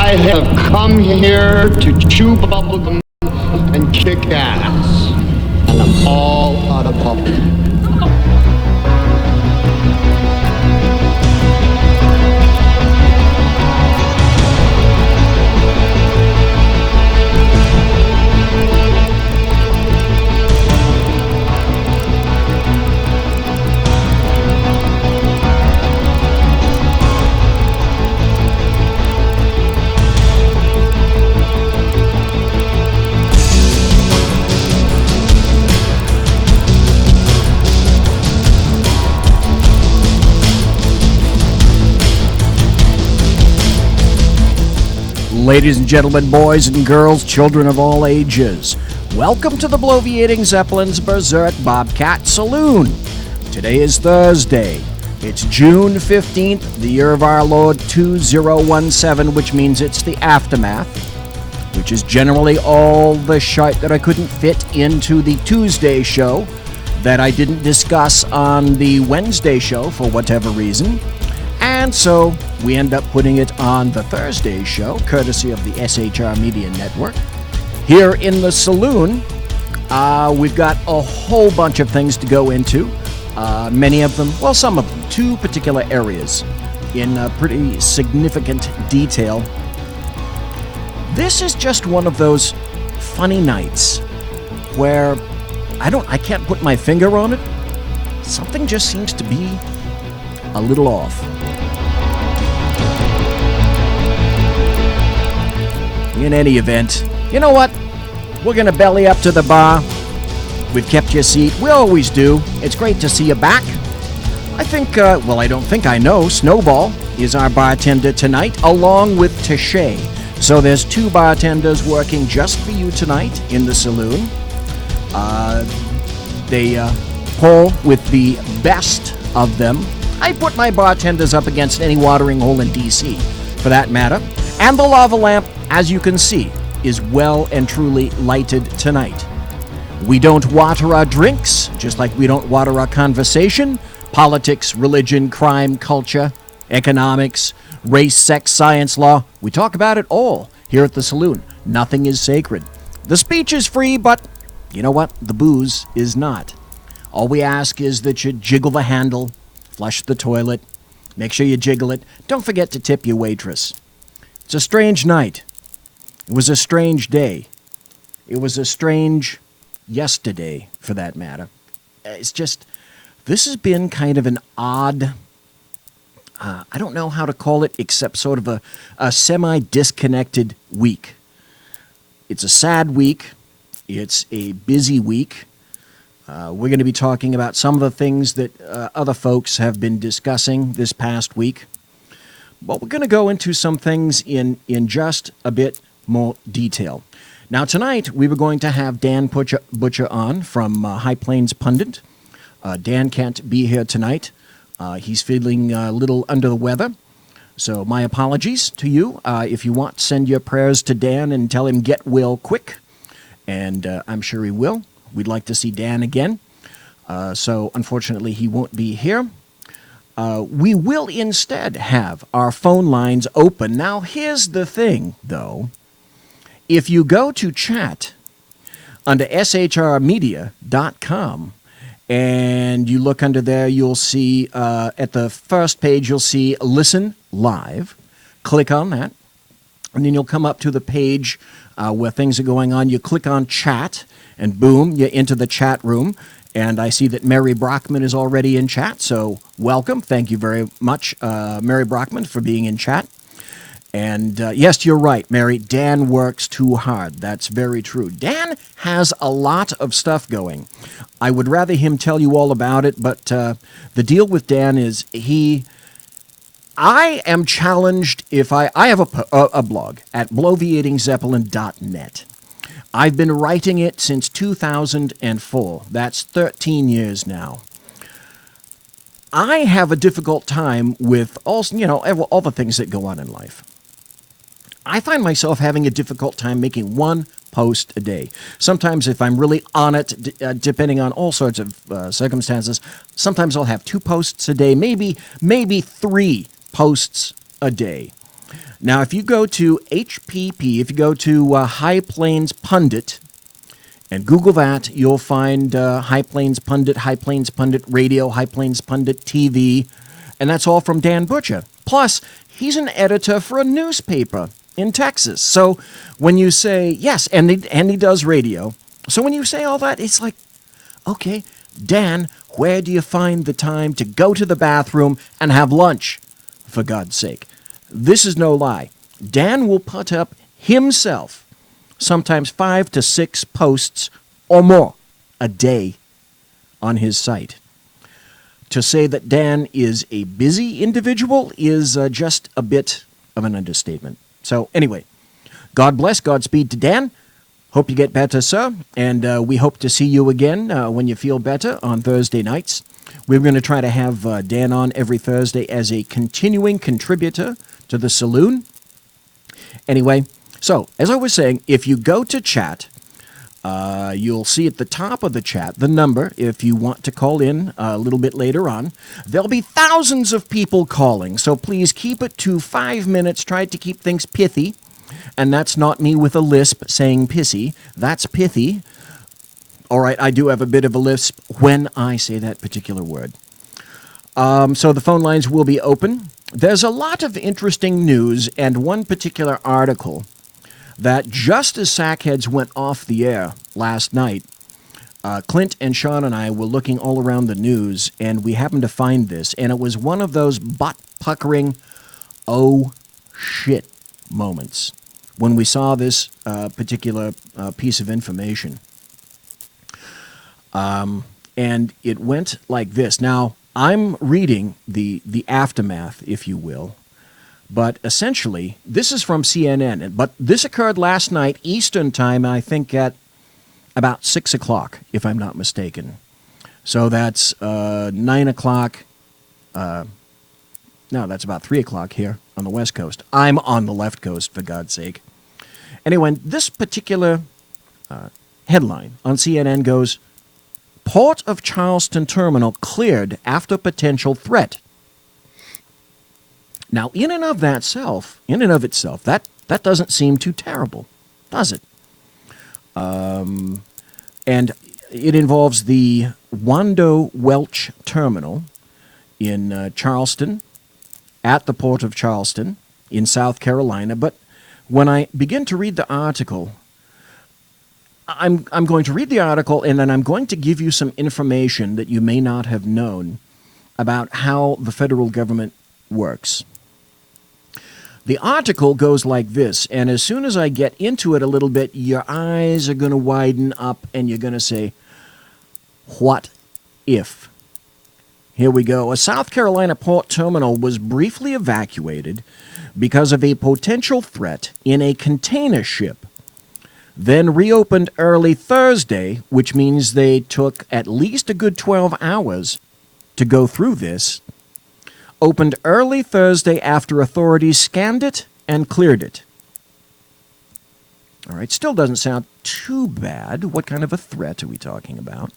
I have come here to chew bubblegum and kick ass. And I'm all out of bubblegum. Ladies and gentlemen, boys and girls, children of all ages, welcome to the Bloviating Zeppelin's Berserk Bobcat Saloon. Today is Thursday. It's June 15th, the year of our Lord 2017, which means it's the aftermath, which is generally all the shite that I couldn't fit into the Tuesday show that I didn't discuss on the Wednesday show for whatever reason. And so we end up putting it on the Thursday show, courtesy of the SHR Media Network. Here in the Saloon, we've got a whole bunch of things to go into. Many of them, well, some of them, two particular areas in pretty significant detail. This is just one of those funny nights where I can't put my finger on it. Something just seems to be a little off. In any event, you know what? We're going to belly up to the bar. We've kept your seat. We always do. It's great to see you back. I think, I know, Snowball is our bartender tonight, along with Tashay. So there's two bartenders working just for you tonight in the Saloon. They pull with the best of them. I put my bartenders up against any watering hole in D.C., for that matter. And the lava lamp, as you can see, is well and truly lighted tonight. We don't water our drinks, just like we don't water our conversation. Politics, religion, crime, culture, economics, race, sex, science, law. We talk about it all here at the Saloon. Nothing is sacred. The speech is free, but you know what? The booze is not. All we ask is that you jiggle the handle, flush the toilet, make sure you jiggle it. Don't forget to tip your waitress. It's a strange night. It was a strange day. It was a strange yesterday, for that matter. It's just, this has been kind of an odd, I don't know how to call it, except sort of a semi-disconnected week. It's a sad week. It's a busy week. We're going to be talking about some of the things that other folks have been discussing this past week. But we're going to go into some things in just a bit more detail. Now, tonight, we were going to have Dan Butcher on from High Plains Pundit. Dan can't be here tonight. He's feeling a little under the weather. So my apologies to you. If you want, send your prayers to Dan and tell him get well quick. And I'm sure he will. We'd like to see Dan again. So unfortunately, he won't be here. We will instead have our phone lines open. Now, here's the thing, though. If you go to chat under shrmedia.com and you look under there, you'll see at the first page, you'll see Listen Live. Click on that, and then you'll come up to the page where things are going on. You click on chat, and boom, you're into the chat room. And I see that Mary Brockman is already in chat, so welcome. Thank you very much, Mary Brockman, for being in chat. And yes, you're right, Mary. Dan works too hard. That's very true. Dan has a lot of stuff going. I would rather him tell you all about it, but the deal with Dan is I am challenged if I have a blog at bloviatingzeppelin.net. I've been writing it since 2004. That's 13 years now. I have a difficult time with all the things that go on in life. I find myself having a difficult time making one post a day. Sometimes if I'm really on it, depending on all sorts of circumstances, sometimes I'll have 2 posts a day, maybe 3 posts a day. Now, if you go to HPP, if you go to High Plains Pundit, and Google that, you'll find High Plains Pundit Radio, High Plains Pundit TV, and that's all from Dan Butcher. Plus, he's an editor for a newspaper in Texas. So when you say, yes, and he does radio. So when you say all that, it's like, okay, Dan, where do you find the time to go to the bathroom and have lunch? For God's sake. This is no lie. Dan will put up himself sometimes 5 to 6 posts or more a day on his site. To say that Dan is a busy individual is just a bit of an understatement. So anyway, God bless, Godspeed to Dan. Hope you get better, sir. And we hope to see you again when you feel better on Thursday nights. We're going to try to have Dan on every Thursday as a continuing contributor to the Saloon. Anyway, so as I was saying, if you go to chat, you'll see at the top of the chat the number if you want to call in a little bit later on. There'll be thousands of people calling, so please keep it to 5 minutes. Try to keep things pithy. And that's not me with a lisp saying pissy. That's pithy. All right, I do have a bit of a lisp when I say that particular word. So the phone lines will be open. There's a lot of interesting news and one particular article that just as Sackheads went off the air last night, Clint and Sean and I were looking all around the news, and we happened to find this, and it was one of those butt-puckering, oh, shit moments when we saw this particular piece of information. And it went like this. Now, I'm reading the aftermath, if you will, but essentially, this is from CNN, but this occurred last night, Eastern time, I think at about 6 o'clock, if I'm not mistaken. So that's 9 o'clock, no, that's about 3 o'clock here on the West Coast. I'm on the left coast, for God's sake. Anyway, this particular headline on CNN goes, Port of Charleston Terminal cleared after potential threat. Now, in and of itself, that doesn't seem too terrible, does it? And it involves the Wando Welch Terminal in Charleston, at the Port of Charleston in South Carolina. But when I begin to read the article, I'm going to read the article, and then I'm going to give you some information that you may not have known about how the federal government works. The article goes like this, and as soon as I get into it a little bit, your eyes are going to widen up, and you're going to say, what if? Here we go. A South Carolina port terminal was briefly evacuated because of a potential threat in a container ship, then reopened early Thursday, which means they took at least a good 12 hours to go through this. Opened early Thursday after authorities scanned it and cleared it. All right, still doesn't sound too bad. What kind of a threat are we talking about?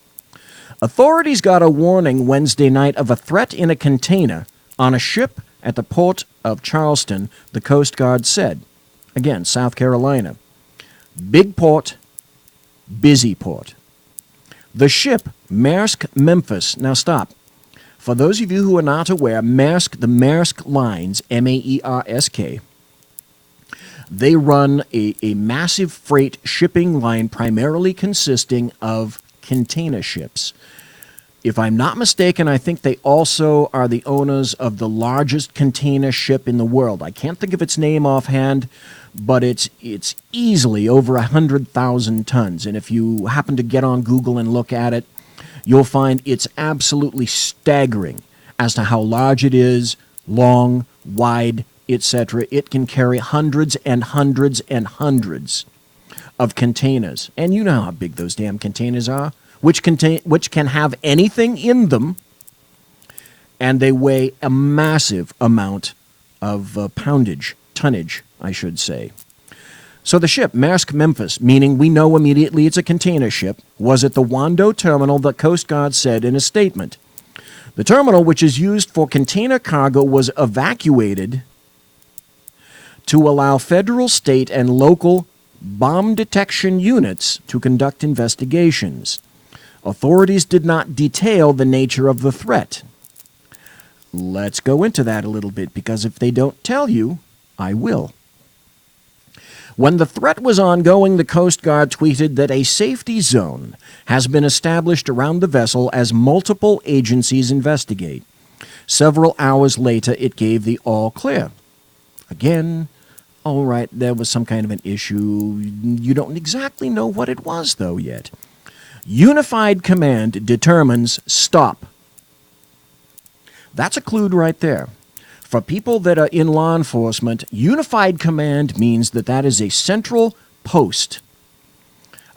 Authorities got a warning Wednesday night of a threat in a container on a ship at the Port of Charleston, the Coast Guard said. Again, South Carolina. Big port, busy port. The ship, Maersk Memphis. Now stop. For those of you who are not aware, Maersk, the Maersk Lines, M-A-E-R-S-K, they run a massive freight shipping line primarily consisting of container ships. If I'm not mistaken, I think they also are the owners of the largest container ship in the world. I can't think of its name offhand, but it's easily over 100,000 tons. And if you happen to get on Google and look at it, you'll find it's absolutely staggering as to how large it is, long, wide, etc. It can carry hundreds and hundreds and hundreds of containers. And you know how big those damn containers are, which can have anything in them, and they weigh a massive amount of tonnage, I should say. So the ship, Maersk Memphis, meaning we know immediately it's a container ship, was at the Wando terminal, the Coast Guard said in a statement. The terminal, which is used for container cargo, was evacuated to allow federal, state, and local bomb detection units to conduct investigations. Authorities did not detail the nature of the threat. Let's go into that a little bit, because if they don't tell you, I will. When the threat was ongoing, the Coast Guard tweeted that a safety zone has been established around the vessel as multiple agencies investigate. Several hours later, it gave the all clear. Again, all right, there was some kind of an issue. You don't exactly know what it was, though, yet. Unified Command determines stop. That's a clue right there. For people that are in law enforcement, Unified Command means that is a central post,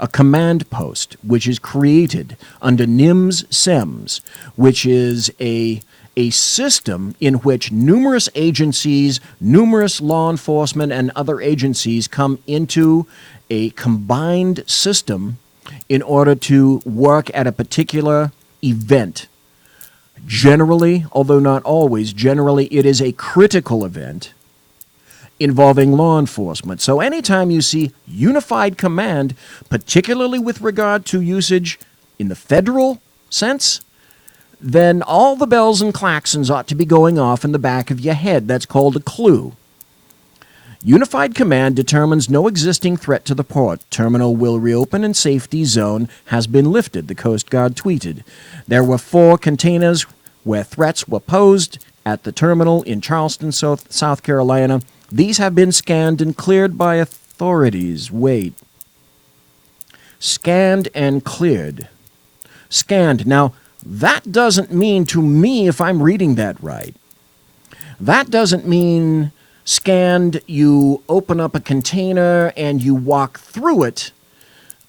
a command post, which is created under NIMS-SEMS, which is a system in which numerous agencies, numerous law enforcement and other agencies come into a combined system in order to work at a particular event. Generally, although not always, generally it is a critical event involving law enforcement. So anytime you see Unified Command, particularly with regard to usage in the federal sense, then all the bells and claxons ought to be going off in the back of your head. That's called a clue. Unified Command determines no existing threat to the port. Terminal will reopen and safety zone has been lifted, the Coast Guard tweeted. There were 4 containers where threats were posed at the terminal in Charleston, South Carolina. These have been scanned and cleared by authorities. Wait. Scanned and cleared. Scanned. Now, that doesn't mean to me, if I'm reading that right, that doesn't mean scanned, you open up a container and you walk through it.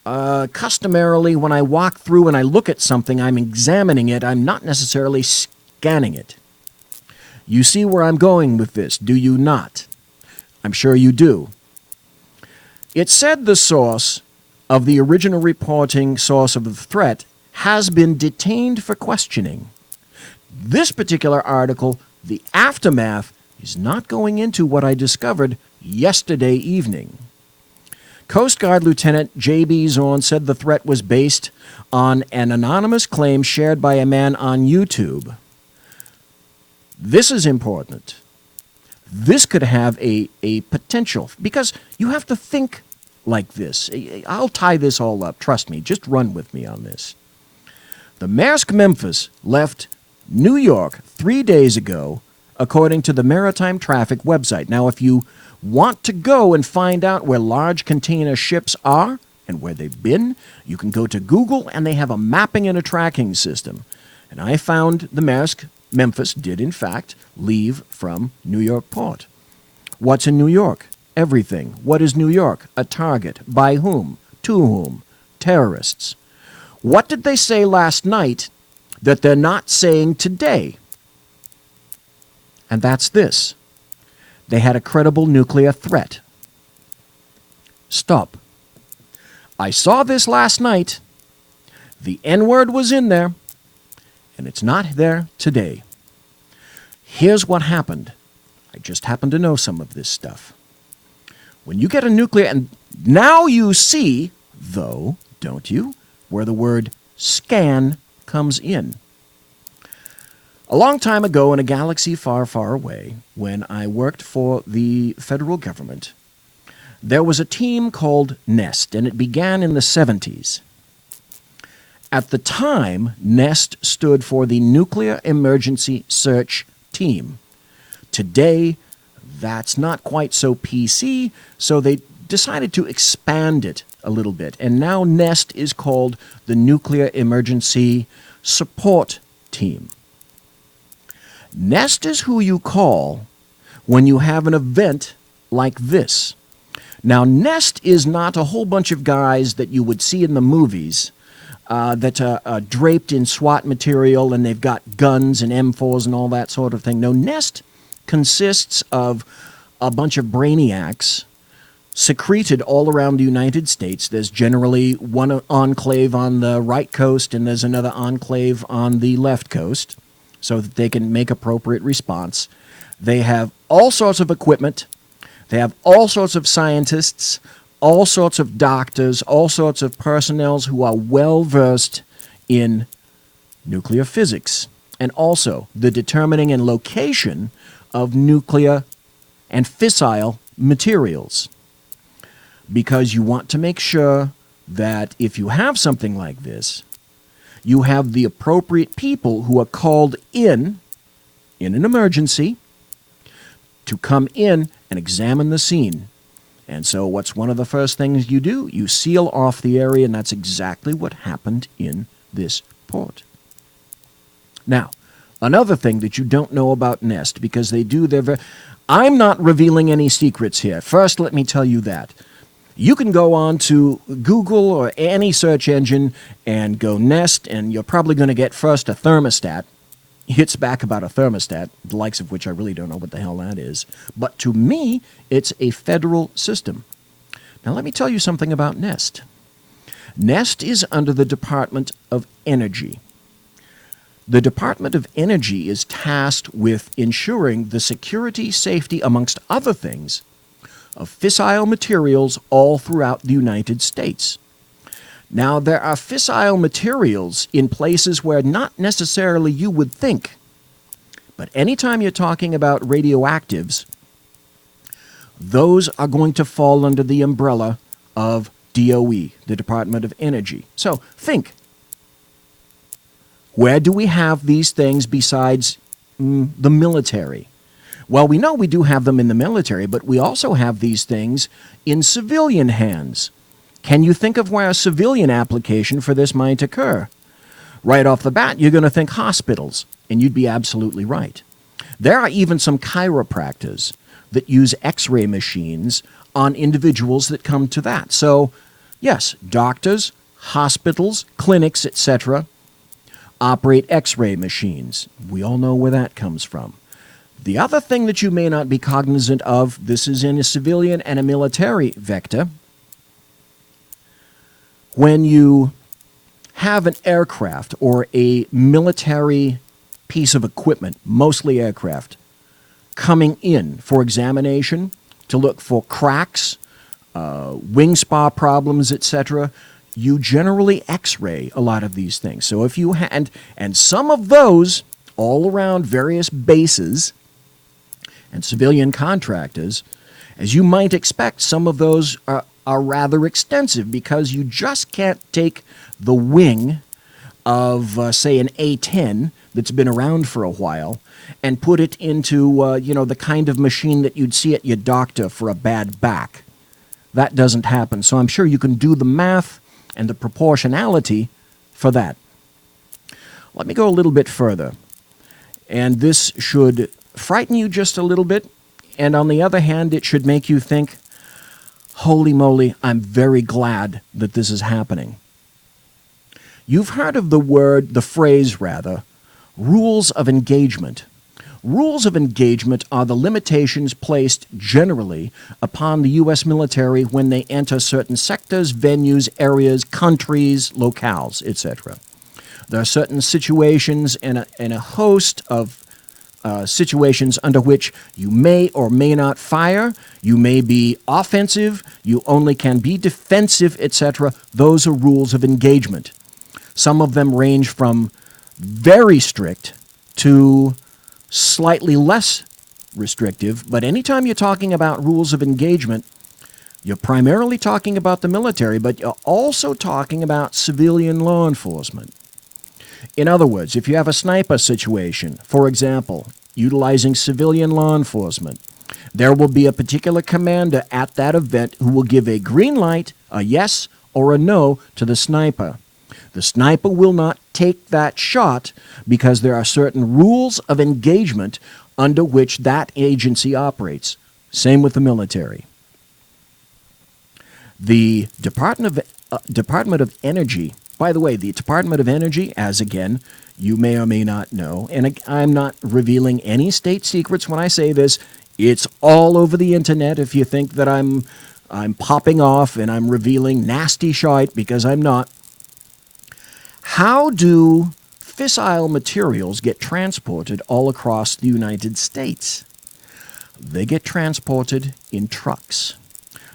Customarily, when I walk through and I look at something, I'm examining it. I'm not necessarily scanning it. You see where I'm going with this, do you not? I'm sure you do. It said the source of the original reporting source of the threat has been detained for questioning. This particular article, the aftermath, is not going into what I discovered yesterday evening. Coast Guard Lieutenant J.B. Zorn said the threat was based on an anonymous claim shared by a man on YouTube. This is important. This could have a potential, because you have to think like this. I'll tie this all up. Trust me. Just run with me on this. The Maersk Memphis left New York 3 days ago, according to the Maritime Traffic website. Now, if you want to go and find out where large container ships are and where they've been, you can go to Google, and they have a mapping and a tracking system. And I found the Maersk Memphis did, in fact, leave from New York Port. What's in New York? Everything. What is New York? A target. By whom? To whom? Terrorists. What did they say last night that they're not saying today? And that's this. They had a credible nuclear threat. Stop. I saw this last night. The N-word was in there, and it's not there today. Here's what happened. I just happen to know some of this stuff. When you get a nuclear, and now you see, though, don't you, where the word scan comes in. A long time ago in a galaxy far, far away, when I worked for the federal government, there was a team called NEST, and it began in the 70s. At the time, NEST stood for the Nuclear Emergency Search Team. Today, that's not quite so PC, so they decided to expand it a little bit. And now NEST is called the Nuclear Emergency Support Team. NEST is who you call when you have an event like this. Now, NEST is not a whole bunch of guys that you would see in the movies that are draped in SWAT material and they've got guns and M4s and all that sort of thing. No, NEST consists of a bunch of brainiacs secreted all around the United States. There's generally one enclave on the right coast and there's another enclave on the left coast so that they can make appropriate response. They have all sorts of equipment. They have all sorts of scientists, all sorts of doctors, all sorts of personnel who are well versed in nuclear physics, and also the determining and location of nuclear and fissile materials. Because you want to make sure that if you have something like this, you have the appropriate people who are called in an emergency, to come in and examine the scene. And so what's one of the first things you do? You seal off the area, and that's exactly what happened in this port. Now, another thing that you don't know about NEST, because they do their... I'm not revealing any secrets here. First, let me tell you that. You can go on to Google or any search engine and go NEST, and you're probably going to get first a thermostat. Hits back about a thermostat, the likes of which I really don't know what the hell that is. But to me, it's a federal system. Now let me tell you something about NEST. NEST is under the Department of Energy. The Department of Energy is tasked with ensuring the security, safety, amongst other things, of fissile materials all throughout the United States. Now, there are fissile materials in places where not necessarily you would think. But anytime you're talking about radioactives, those are going to fall under the umbrella of DOE, the Department of Energy. So think, where do we have these things besides the military? Well, we know we do have them in the military, but we also have these things in civilian hands. Can you think of where a civilian application for this might occur? Right off the bat, you're going to think hospitals, and you'd be absolutely right. There are even some chiropractors that use X-ray machines on individuals that come to that. So, yes, doctors, hospitals, clinics, etc. operate X-ray machines. We all know where that comes from. The other thing that you may not be cognizant of, this is in a civilian and a military vector. When you have an aircraft or a military piece of equipment, mostly aircraft, coming in for examination to look for cracks, wing spar problems, etc., you generally X-ray a lot of these things. So if you and some of those all around various bases and civilian contractors, as you might expect, some of those are rather extensive because you just can't take the wing of, say, an A-10 that's been around for a while and put it into, the kind of machine that you'd see at your doctor for a bad back. That doesn't happen. So I'm sure you can do the math and the proportionality for that. Let me go a little bit further. And this should frighten you just a little bit. And on the other hand, it should make you think, holy moly, I'm very glad that this is happening. You've heard of the phrase, rules of engagement. Rules of engagement are the limitations placed generally upon the U.S. military when they enter certain sectors, venues, areas, countries, locales, etc. There are certain situations and a host of situations under which you may or may not fire, you may be offensive, you only can be defensive, etc. Those are rules of engagement. Some of them range from very strict to slightly less restrictive, but anytime you're talking about rules of engagement, you're primarily talking about the military, but you're also talking about civilian law enforcement. In other words, if you have a sniper situation, for example, utilizing civilian law enforcement, there will be a particular commander at that event who will give a green light, a yes or a no to the sniper. The sniper will not take that shot because there are certain rules of engagement under which that agency operates. Same with the military. The Department of Energy, by the way, the Department of Energy, as again, you may or may not know, and I'm not revealing any state secrets when I say this, it's all over the internet if you think that I'm popping off and I'm revealing nasty shite, because I'm not. How do fissile materials get transported all across the United States? They get transported in trucks.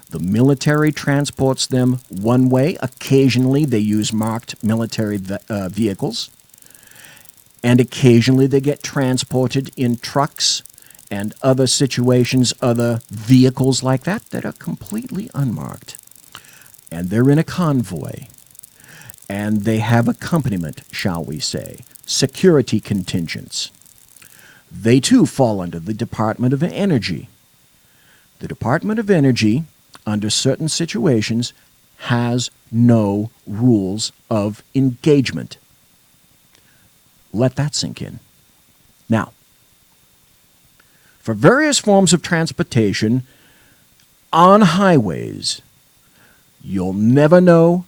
The military transports them one way. Occasionally, they use marked military vehicles. And occasionally, they get transported in trucks and other situations, other vehicles like that, that are completely unmarked. And they're in a convoy. And they have accompaniment, shall we say, security contingents. They too fall under the Department of Energy. The Department of Energy, under certain situations, has no rules of engagement. Let that sink in. Now, for various forms of transportation on highways, you'll never know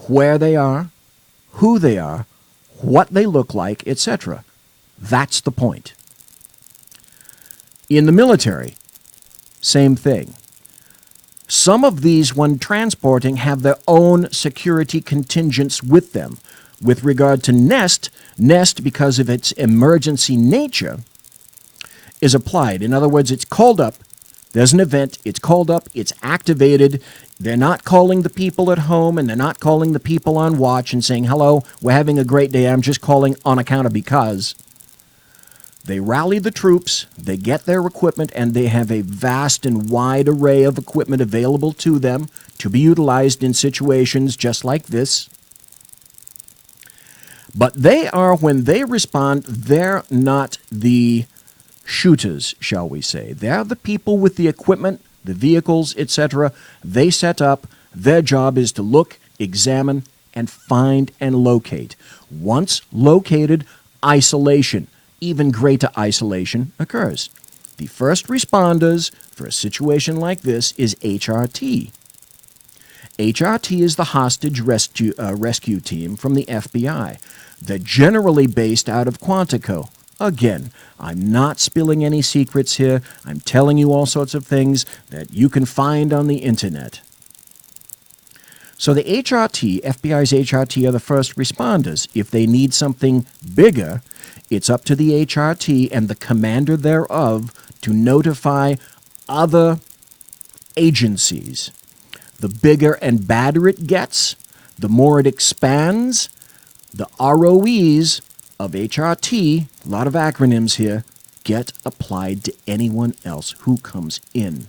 where they are, who they are, what they look like, etc. That's the point. In the military, same thing. Some of these, when transporting, have their own security contingents with them. With regard to Nest, because of its emergency nature, is applied. In other words, it's called up. There's an event. It's called up. It's activated. They're not calling the people at home, and they're not calling the people on watch and saying, hello, we're having a great day. I'm just calling on account of because. They rally the troops, they get their equipment, and they have a vast and wide array of equipment available to them to be utilized in situations just like this. But they are, when they respond, they're not the shooters, shall we say. They're the people with the equipment, the vehicles, etc. They set up. Their job is to look, examine, and find and locate. Once located, isolation, even greater isolation, occurs. The first responders for a situation like this is HRT. HRT is the hostage rescue team from the FBI. They're generally based out of Quantico. Again, I'm not spilling any secrets here. I'm telling you all sorts of things that you can find on the internet. So the HRT, FBI's HRT, are the first responders. If they need something bigger, it's up to the HRT and the commander thereof to notify other agencies. The bigger and badder it gets, the more it expands. The ROEs of HRT, a lot of acronyms here, get applied to anyone else who comes in.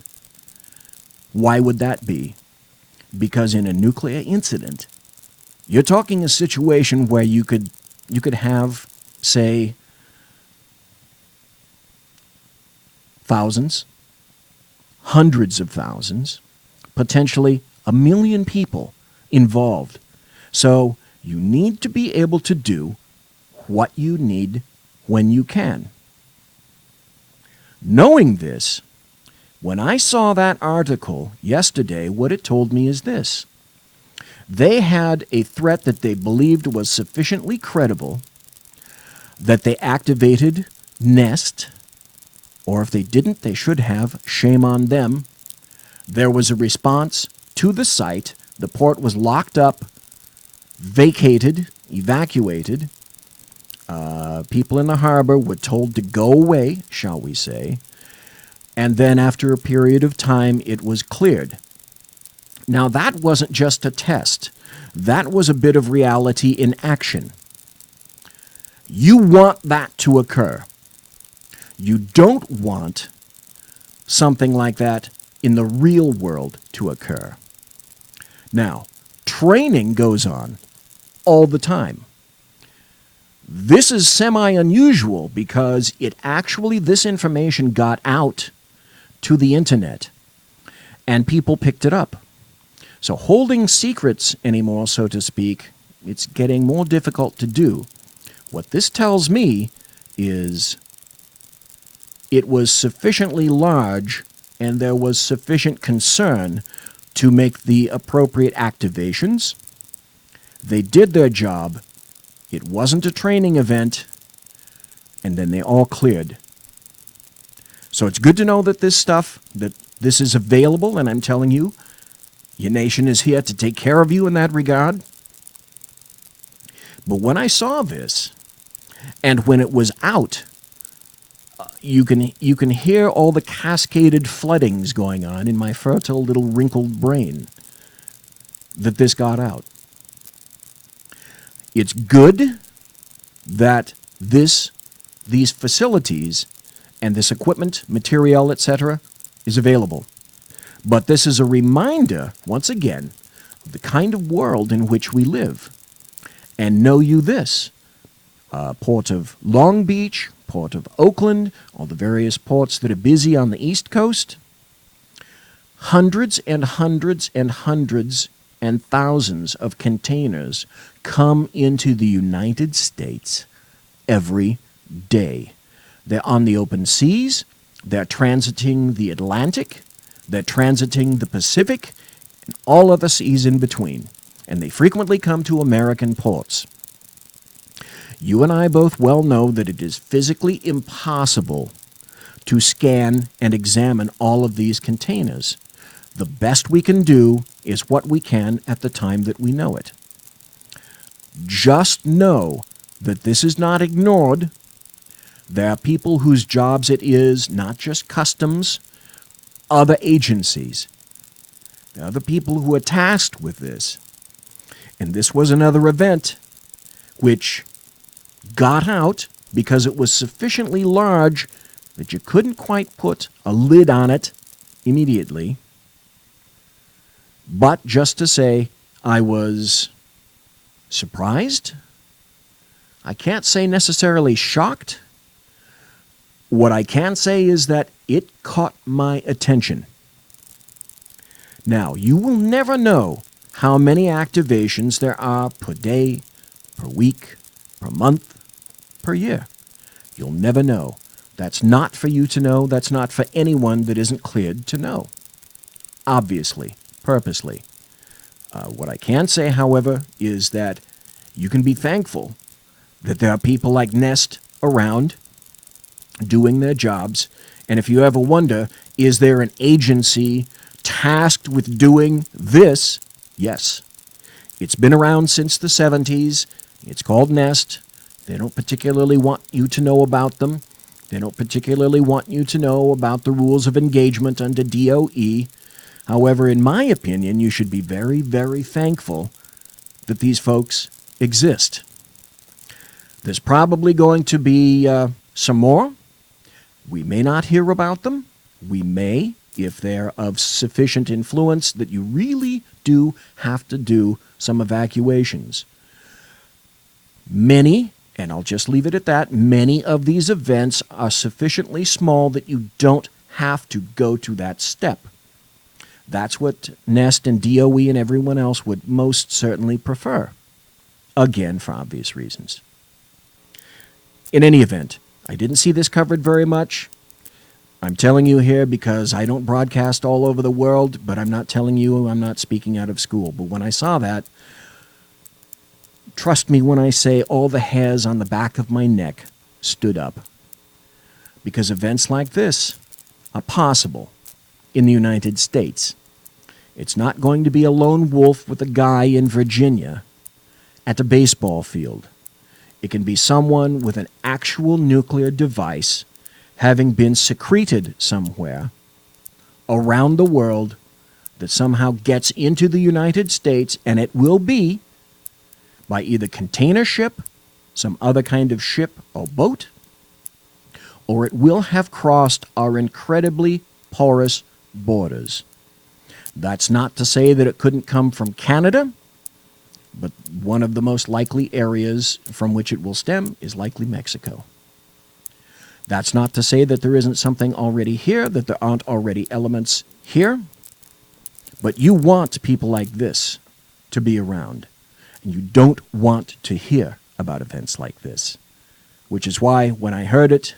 Why would that be? Because in a nuclear incident, you're talking a situation where you could have, say, thousands, hundreds of thousands, potentially 1 million people involved. So you need to be able to do what you need when you can. Knowing this, when I saw that article yesterday, what it told me is this. They had a threat that they believed was sufficiently credible that they activated Nest, or if they didn't, they should have. Shame on them. There was a response to the site. The port was locked up, vacated, evacuated. People in the harbor were told to go away, shall we say. And then after a period of time, it was cleared. Now, that wasn't just a test. That was a bit of reality in action. You want that to occur. You don't want something like that in the real world to occur. Now, training goes on all the time. This is semi-unusual because this information got out to the internet and people picked it up. So holding secrets anymore, so to speak, it's getting more difficult to do. What this tells me is it was sufficiently large and there was sufficient concern to make the appropriate activations. They did their job. It wasn't a training event, and then they all cleared. So it's good to know that this is available, and I'm telling you, your nation is here to take care of you in that regard. But when I saw this, and when it was out, You can hear all the cascaded floodings going on in my fertile little wrinkled brain that this got out. It's good that these facilities and this equipment, material, etc., is available. But this is a reminder, once again, of the kind of world in which we live. And know you this, Port of Long Beach, Port of Oakland, all the various ports that are busy on the East Coast, hundreds and hundreds and hundreds and thousands of containers come into the United States every day. They're on the open seas, they're transiting the Atlantic, they're transiting the Pacific, and all other seas in between. And they frequently come to American ports. You and I both well know that it is physically impossible to scan and examine all of these containers. The best we can do is what we can at the time that we know it. Just know that this is not ignored. There are people whose jobs it is, not just customs, other agencies. There are other people who are tasked with this. And this was another event which got out because it was sufficiently large that you couldn't quite put a lid on it immediately. But just to say, I was surprised. I can't say necessarily shocked. What I can say is that it caught my attention. Now, you will never know how many activations there are per day, per week, per month, per year. You'll never know. That's not for you to know. That's not for anyone that isn't cleared to know. Obviously, purposely. What I can say, however, is that you can be thankful that there are people like Nest around doing their jobs. And if you ever wonder, is there an agency tasked with doing this? Yes. It's been around since the 70s. It's called Nest. They don't particularly want you to know about them. They don't particularly want you to know about the rules of engagement under DOE. However, in my opinion, you should be very, very thankful that these folks exist. There's probably going to be some more. We may not hear about them. We may, if they're of sufficient influence that you really do have to do some evacuations. Many, and I'll just leave it at that, many of these events are sufficiently small that you don't have to go to that step. That's what Nest and DOE and everyone else would most certainly prefer. Again, for obvious reasons. In any event, I didn't see this covered very much. I'm telling you here because I don't broadcast all over the world, but I'm not telling you I'm not speaking out of school. But when I saw that, trust me when I say all the hairs on the back of my neck stood up. Because events like this are possible in the United States. It's not going to be a lone wolf with a guy in Virginia at a baseball field. It can be someone with an actual nuclear device having been secreted somewhere around the world that somehow gets into the United States, and it will be by either container ship, some other kind of ship or boat, or it will have crossed our incredibly porous borders. That's not to say that it couldn't come from Canada, but one of the most likely areas from which it will stem is likely Mexico. That's not to say that there isn't something already here, that there aren't already elements here, but you want people like this to be around, and you don't want to hear about events like this, which is why when I heard it,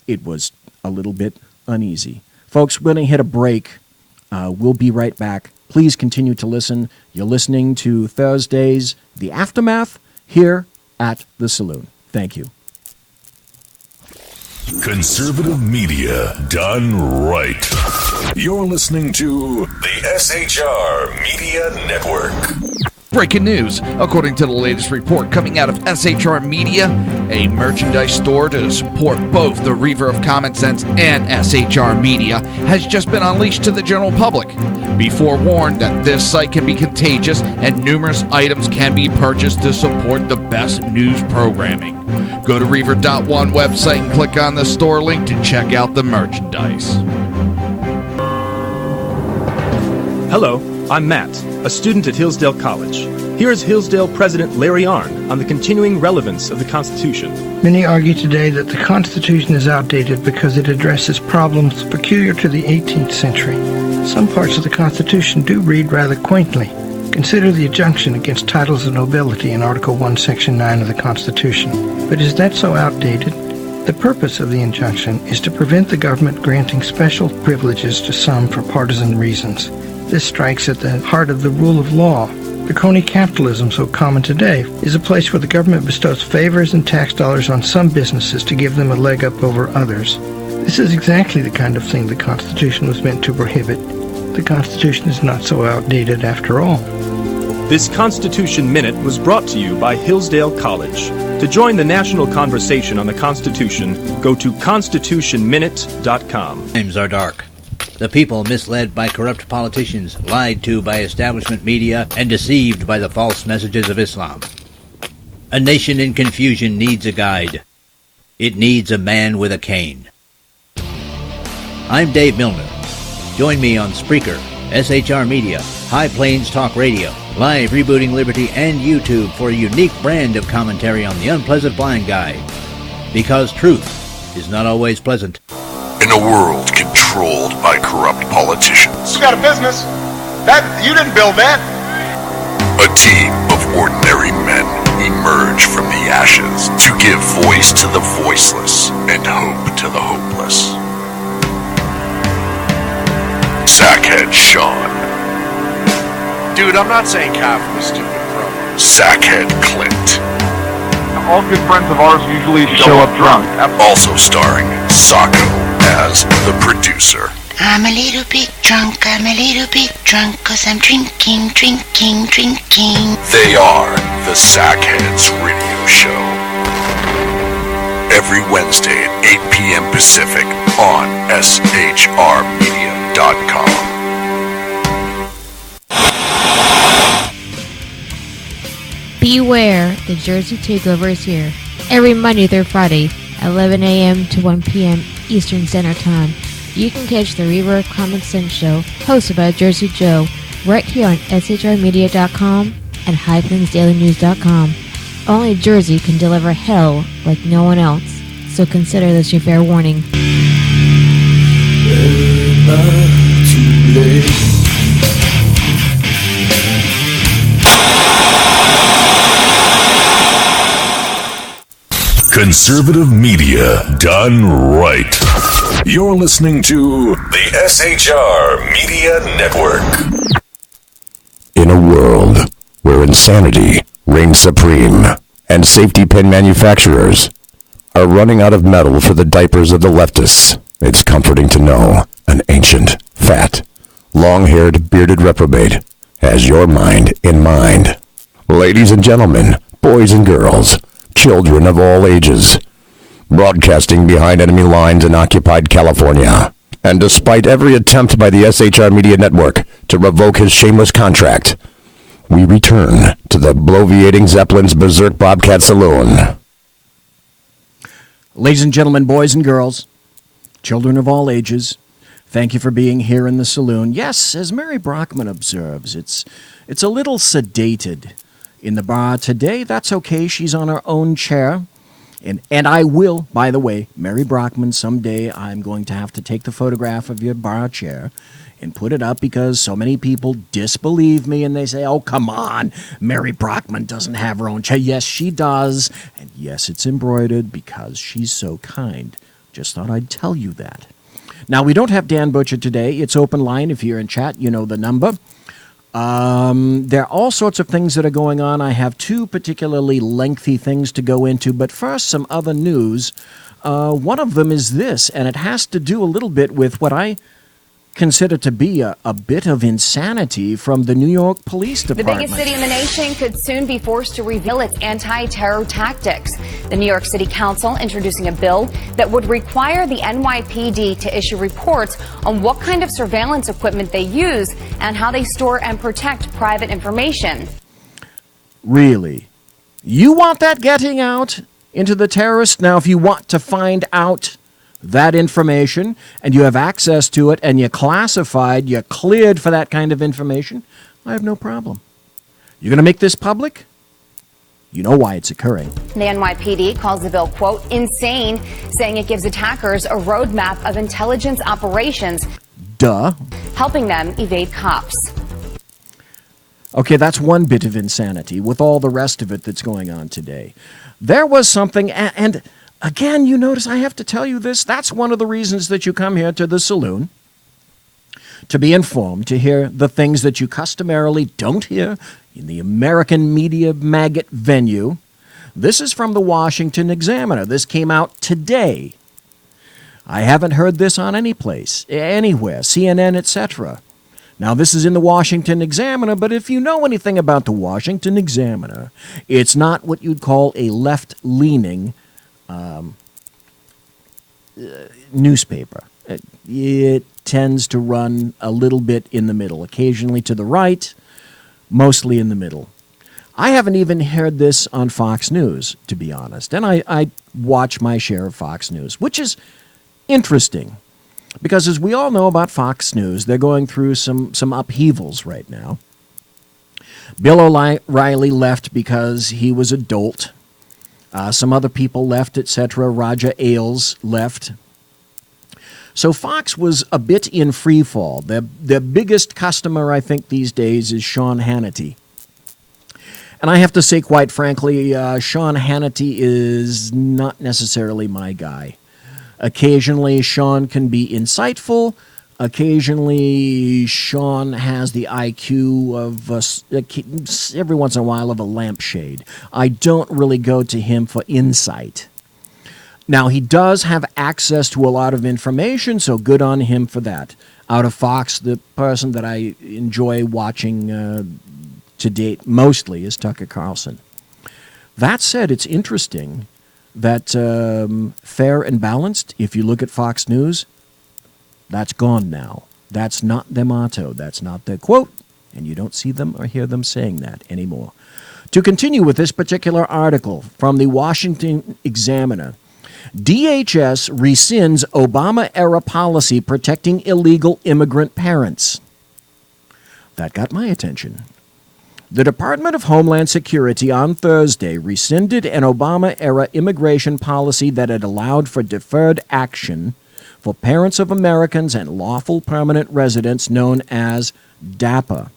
it was a little bit uneasy. Folks, we're going to hit a break. We'll be right back. Please continue to listen. You're listening to Thursdays, The Aftermath, here at the Saloon. Thank you. Conservative media done right. You're listening to the SHR Media Network. Breaking news. According to the latest report coming out of SHR Media, A merchandise store to support both the Reaver of Common Sense and SHR Media has just been unleashed to the general public. Be forewarned that this site can be contagious and numerous items can be purchased to support the best news programming. Go to Reaver.one website and click on the store link to check out the merchandise. Hello, I'm Matt, a student at Hillsdale College. Here is Hillsdale President Larry Arnn on the continuing relevance of the Constitution. Many argue today that the Constitution is outdated because it addresses problems peculiar to the 18th century. Some parts of the Constitution do read rather quaintly. Consider the injunction against titles of nobility in Article 1, Section 9 of the Constitution. But is that so outdated? The purpose of the injunction is to prevent the government granting special privileges to some for partisan reasons. This strikes at the heart of the rule of law. The crony capitalism so common today is a place where the government bestows favors and tax dollars on some businesses to give them a leg up over others. This is exactly the kind of thing the Constitution was meant to prohibit. The Constitution is not so outdated after all. This Constitution Minute was brought to you by Hillsdale College. To join the national conversation on the Constitution, go to constitutionminute.com. Times are dark. The people misled by corrupt politicians, lied to by establishment media, and deceived by the false messages of Islam. A nation in confusion needs a guide. It needs a man with a cane. I'm Dave Milner. Join me on Spreaker, SHR Media, High Plains Talk Radio, Live Rebooting Liberty, and YouTube for a unique brand of commentary on the unpleasant blind guide. Because truth is not always pleasant. In a world controlled by corrupt politicians, You got a business. You didn't build that. a team of ordinary men emerge from the ashes to give voice to the voiceless and hope to the hopeless. Sackhead Sean. Dude, I'm not saying calf was stupid, bro. Sackhead Clint. All good friends of ours usually show up drunk. Also starring Sacco as the producer. I'm a little bit drunk, 'cause I'm drinking. They are the Sackheads Radio Show. Every Wednesday at 8 p.m. Pacific on shrmedia.com. Beware, the Jersey Takeover is here. Every Monday through Friday, 11 a.m. to 1 p.m. Eastern Standard Time. You can catch the Reaver of Common Sense show, hosted by Jersey Joe, right here on shrmedia.com and highplains.dailynews.com. Only Jersey can deliver hell like no one else, so consider this your fair warning. Conservative media done right. You're listening to the SHR Media Network. In a world where insanity reigns supreme and safety pin manufacturers are running out of metal for the diapers of the leftists, it's comforting to know an ancient, fat, long-haired, bearded reprobate has your mind in mind. Ladies and gentlemen, boys and girls, children of all ages, broadcasting behind enemy lines in occupied California. And despite every attempt by the SHR Media Network to revoke his shameless contract, we return to the bloviating Zeppelin's Berserk Bobcat Saloon. Ladies and gentlemen, boys and girls, children of all ages, thank you for being here in the saloon. Yes, as Mary Brockman observes, it's a little sedated in the bar today. That's okay. She's on her own chair. And I will, by the way, Mary Brockman, someday I'm going to have to take the photograph of your bar chair and put it up because so many people disbelieve me and they say, oh, come on, Mary Brockman doesn't have her own chair. Yes, she does. And yes, it's embroidered because she's so kind. Just thought I'd tell you that. Now, we don't have Dan Butcher today. It's open line. If you're in chat, you know the number. There are all sorts of things that are going on. I have two particularly lengthy things to go into, but first, some other news. One of them is this, and it has to do a little bit with what I consider to be a bit of insanity from the New York Police The Department. biggest city in the nation could soon be forced to reveal its anti-terror tactics. The New York City Council introducing a bill that would require the NYPD to issue reports on what kind of surveillance equipment they use and how they store and protect private information. Really? You want that getting out into the terrorists? Now, if you want to find out that information and you have access to it and you're classified, you're cleared for that kind of information, I have no problem. You're going to make this public? You know why it's occurring. The NYPD calls the bill, quote, insane, saying it gives attackers a roadmap of intelligence operations. Duh. Helping them evade cops. Okay, that's one bit of insanity with all the rest of it that's going on today. There was something, and again, you notice I have to tell you this. That's one of the reasons that you come here to the Saloon, to be informed, to hear the things that you customarily don't hear in the American media maggot venue. This is from the Washington Examiner. This came out today. I haven't heard this on any place, anywhere, CNN, etc. Now, this is in the Washington Examiner, but if you know anything about the Washington Examiner, it's not what you'd call a left-leaning newspaper. It tends to run a little bit in the middle, occasionally to the right, mostly in the middle. I haven't even heard this on Fox News, to be honest, and I watch my share of Fox News, which is interesting, because as we all know about Fox News, they're going through some upheavals right now. Bill O'Reilly left because he was a dolt. Some other people left, etc. Roger Ailes left. So Fox was a bit in free fall. Their biggest customer, I think, these days is Sean Hannity. And I have to say, quite frankly, Sean Hannity is not necessarily my guy. Occasionally, Sean can be insightful. Occasionally, Sean has the IQ of, every once in a while, of a lampshade. I don't really go to him for insight. Now, he does have access to a lot of information, so good on him for that. Out of Fox, the person that I enjoy watching to date mostly is Tucker Carlson. That said, it's interesting that Fair and Balanced, if you look at Fox News, that's gone now. That's not their motto. That's not their quote. And you don't see them or hear them saying that anymore. To continue with this particular article from the Washington Examiner, DHS rescinds Obama-era policy protecting illegal immigrant parents. That got my attention. The Department of Homeland Security on Thursday rescinded an Obama-era immigration policy that had allowed for deferred action for parents of Americans and lawful permanent residents known as DAPA.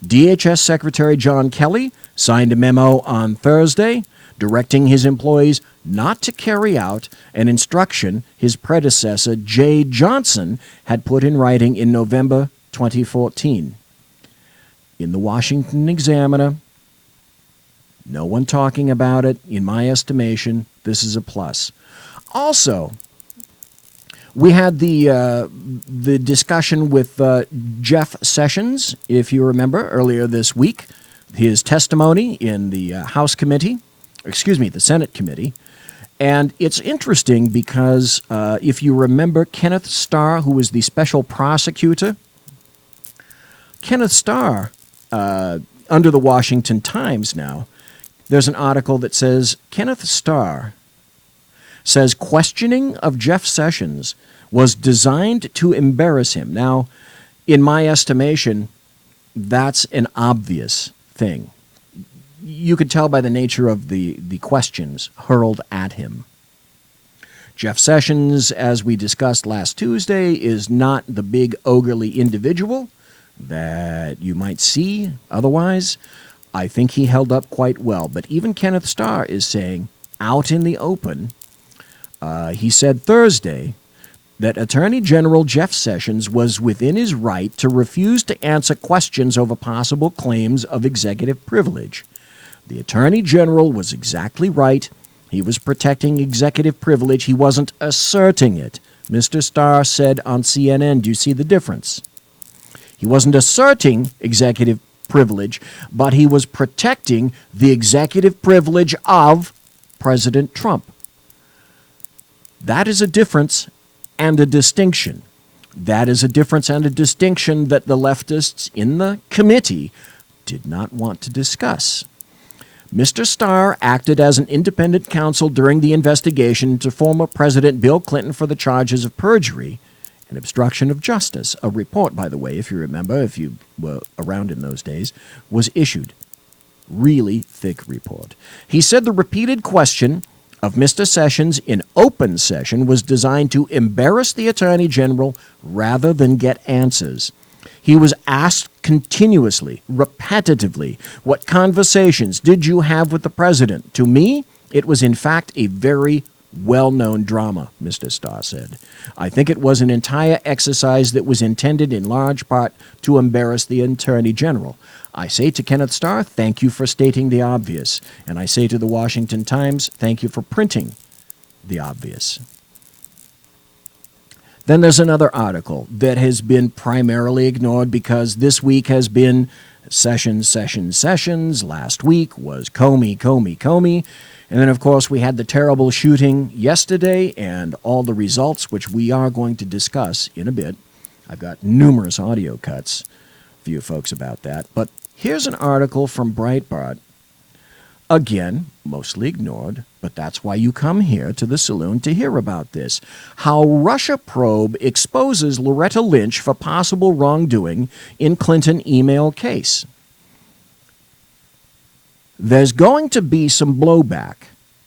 DHS Secretary John Kelly signed a memo on Thursday directing his employees not to carry out an instruction his predecessor, Jay Johnson, had put in writing in November 2014. In the Washington Examiner, no one talking about it. In my estimation, this is a plus. Also, we had the discussion with Jeff Sessions, if you remember, earlier this week. His testimony in the the Senate committee. And it's interesting because if you remember Kenneth Starr, who was the special prosecutor, Kenneth Starr, under the Washington Times now, there's an article that says, Kenneth Starr says questioning of Jeff Sessions was designed to embarrass him. Now, in my estimation, that's an obvious thing. You could tell by the nature of the questions hurled at him. Jeff Sessions, as we discussed last Tuesday, is not the big ogurely individual that you might see otherwise. I think he held up quite well. But even Kenneth Starr is saying, out in the open, he said Thursday that Attorney General Jeff Sessions was within his right to refuse to answer questions over possible claims of executive privilege. The Attorney General was exactly right. He was protecting executive privilege. He wasn't asserting it Mr. Starr said on CNN. Do you see the difference? He wasn't asserting executive privilege, but he was protecting the executive privilege of President Trump. That is a difference and a distinction. That is a difference and a distinction that the leftists in the committee did not want to discuss. Mr. Starr acted as an independent counsel during the investigation into former President Bill Clinton for the charges of perjury and obstruction of justice. A report, by the way, if you remember, if you were around in those days, was issued. Really thick report. He said the repeated question of Mr. Sessions in open session was designed to embarrass the Attorney General rather than get answers. He was asked continuously, repetitively, what conversations did you have with the president? To me, it was in fact a very well-known drama, Mr. Starr said. I think it was an entire exercise that was intended in large part to embarrass the Attorney General. I say to Kenneth Starr, thank you for stating the obvious. And I say to the Washington Times, thank you for printing the obvious. Then there's another article that has been primarily ignored because this week has been Sessions. Last week was Comey. And then, of course, we had the terrible shooting yesterday and all the results, which we are going to discuss in a bit. I've got numerous audio cuts for you folks about that. But here's an article from Breitbart. Again, mostly ignored, but that's why you come here to the Saloon to hear about this. How Russia probe exposes Loretta Lynch for possible wrongdoing in Clinton email case. There's going to be some blowback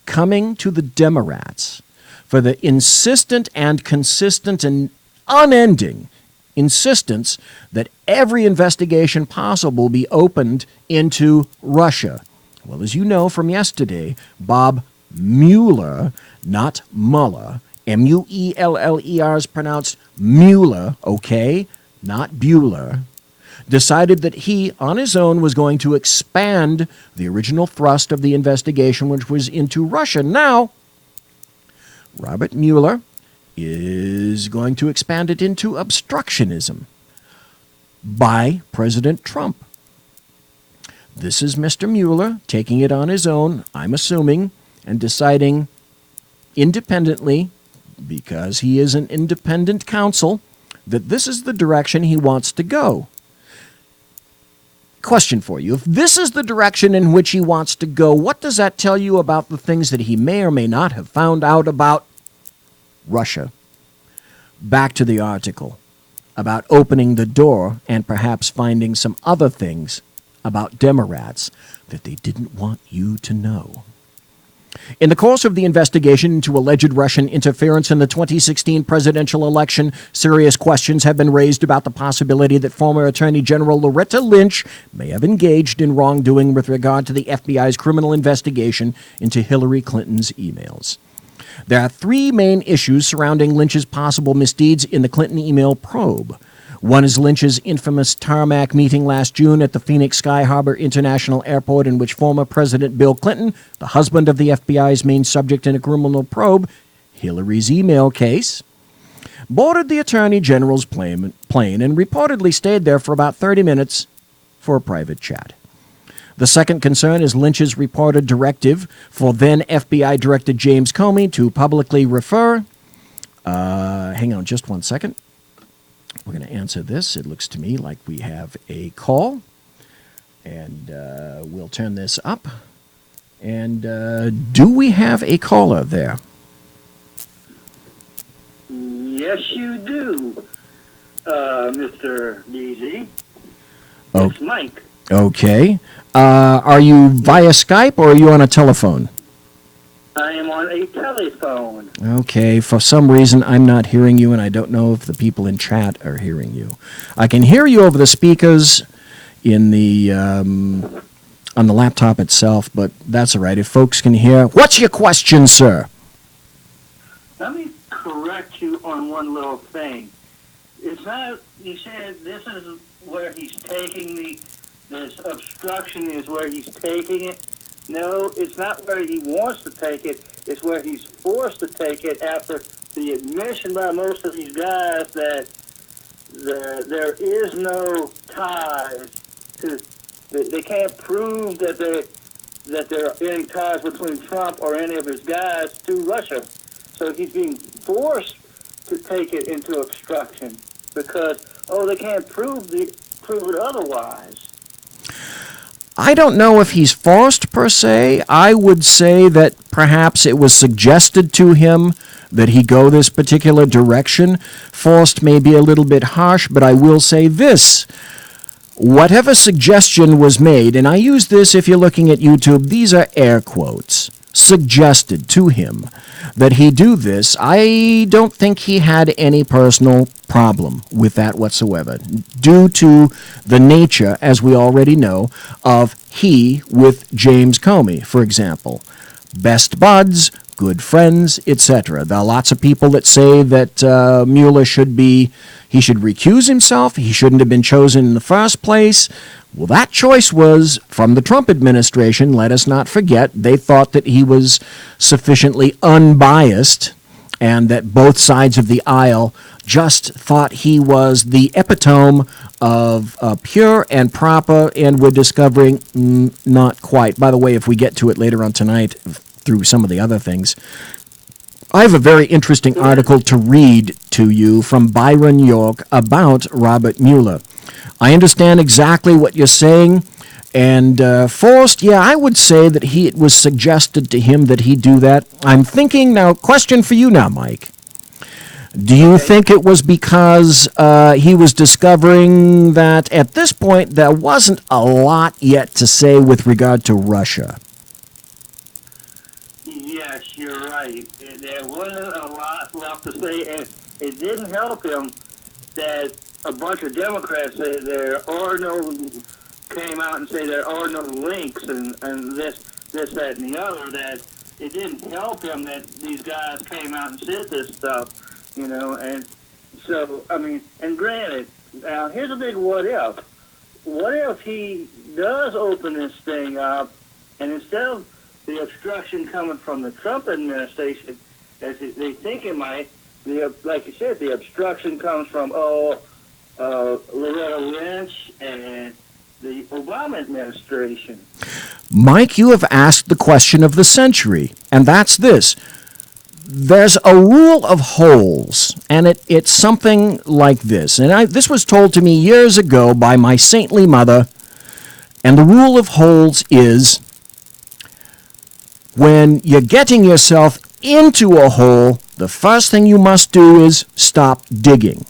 coming to the Democrats for the insistent and consistent and unending insistence that every investigation possible be opened into Russia. Well, as you know from yesterday, Bob Mueller, not Mueller, Mueller is pronounced Mueller, okay, not Bueller, decided that he, on his own, was going to expand the original thrust of the investigation, which was into Russia. Now, Robert Mueller is going to expand it into obstructionism by President Trump. This is Mr. Mueller taking it on his own, I'm assuming, and deciding independently, because he is an independent counsel, that this is the direction he wants to go. Question for you. If this is the direction in which he wants to go, what does that tell you about the things that he may or may not have found out about Russia? Back to the article about opening the door and perhaps finding some other things about Democrats that they didn't want you to know. In the course of the investigation into alleged Russian interference in the 2016 presidential election, serious questions have been raised about the possibility that former Attorney General Loretta Lynch may have engaged in wrongdoing with regard to the FBI's criminal investigation into Hillary Clinton's emails. There are three main issues surrounding Lynch's possible misdeeds in the Clinton email probe. One is Lynch's infamous tarmac meeting last June at the Phoenix Sky Harbor International Airport, in which former President Bill Clinton, the husband of the FBI's main subject in a criminal probe, Hillary's email case, boarded the Attorney General's plane and reportedly stayed there for about 30 minutes for a private chat. The second concern is Lynch's reported directive for then FBI Director James Comey to publicly refer. Hang on just one second. We're going to answer this. It looks to me like we have a call. And we'll turn this up. And do we have a caller there? Yes, you do, Mr. DZ. It's Mike. Okay. Are you via Skype or are you on a telephone? I am on a telephone. Okay, for some reason I'm not hearing you, and I don't know if the people in chat are hearing you. I can hear you over the speakers in the on the laptop itself, but that's all right. If folks can hear, what's your question, sir? Let me correct you on one little thing. It's not. You said this is where he's taking this obstruction is where he's taking it. No, it's not where he wants to take it. It's where he's forced to take it after the admission by most of these guys that there is no ties to. They can't prove that there are any ties between Trump or any of his guys to Russia. So he's being forced to take it into obstruction because they can't prove it otherwise. I don't know if he's forced per se. I would say that perhaps it was suggested to him that he go this particular direction. Forced may be a little bit harsh, but I will say this. Whatever suggestion was made, and I use this if you're looking at YouTube, these are air quotes, suggested to him that he do this, I don't think he had any personal problem with that whatsoever, due to the nature, as we already know, of he with James Comey, for example. Best buds, good friends, etc. There are lots of people that say that Mueller should recuse himself. He shouldn't have been chosen in the first place. Well, that choice was from the Trump administration. Let us not forget, they thought that he was sufficiently unbiased and that both sides of the aisle just thought he was the epitome of pure and proper, and we're discovering not quite. By the way, if we get to it later on tonight through some of the other things, I have a very interesting article to read to you from Byron York about Robert Mueller. I understand exactly what you're saying, and forced, yeah, I would say that it was suggested to him that he do that. I'm thinking now, question for you now, Mike. Do you think it was because he was discovering that at this point there wasn't a lot yet to say with regard to Russia? Yes, you're right. There wasn't a lot left to say, and it didn't help him that a bunch of Democrats say came out and say there are no links and this, that, and the other, that it didn't help him that these guys came out and said this stuff, and so, and granted, now here's a big what if. What if he does open this thing up, and instead of the obstruction coming from the Trump administration, as they think it might, like you said, the obstruction comes from, Loretta Lynch and the Obama administration. Mike, you have asked the question of the century, and that's this. There's a rule of holes, and it's something like this. And this was told to me years ago by my saintly mother, and the rule of holes is when you're getting yourself into a hole, the first thing you must do is stop digging.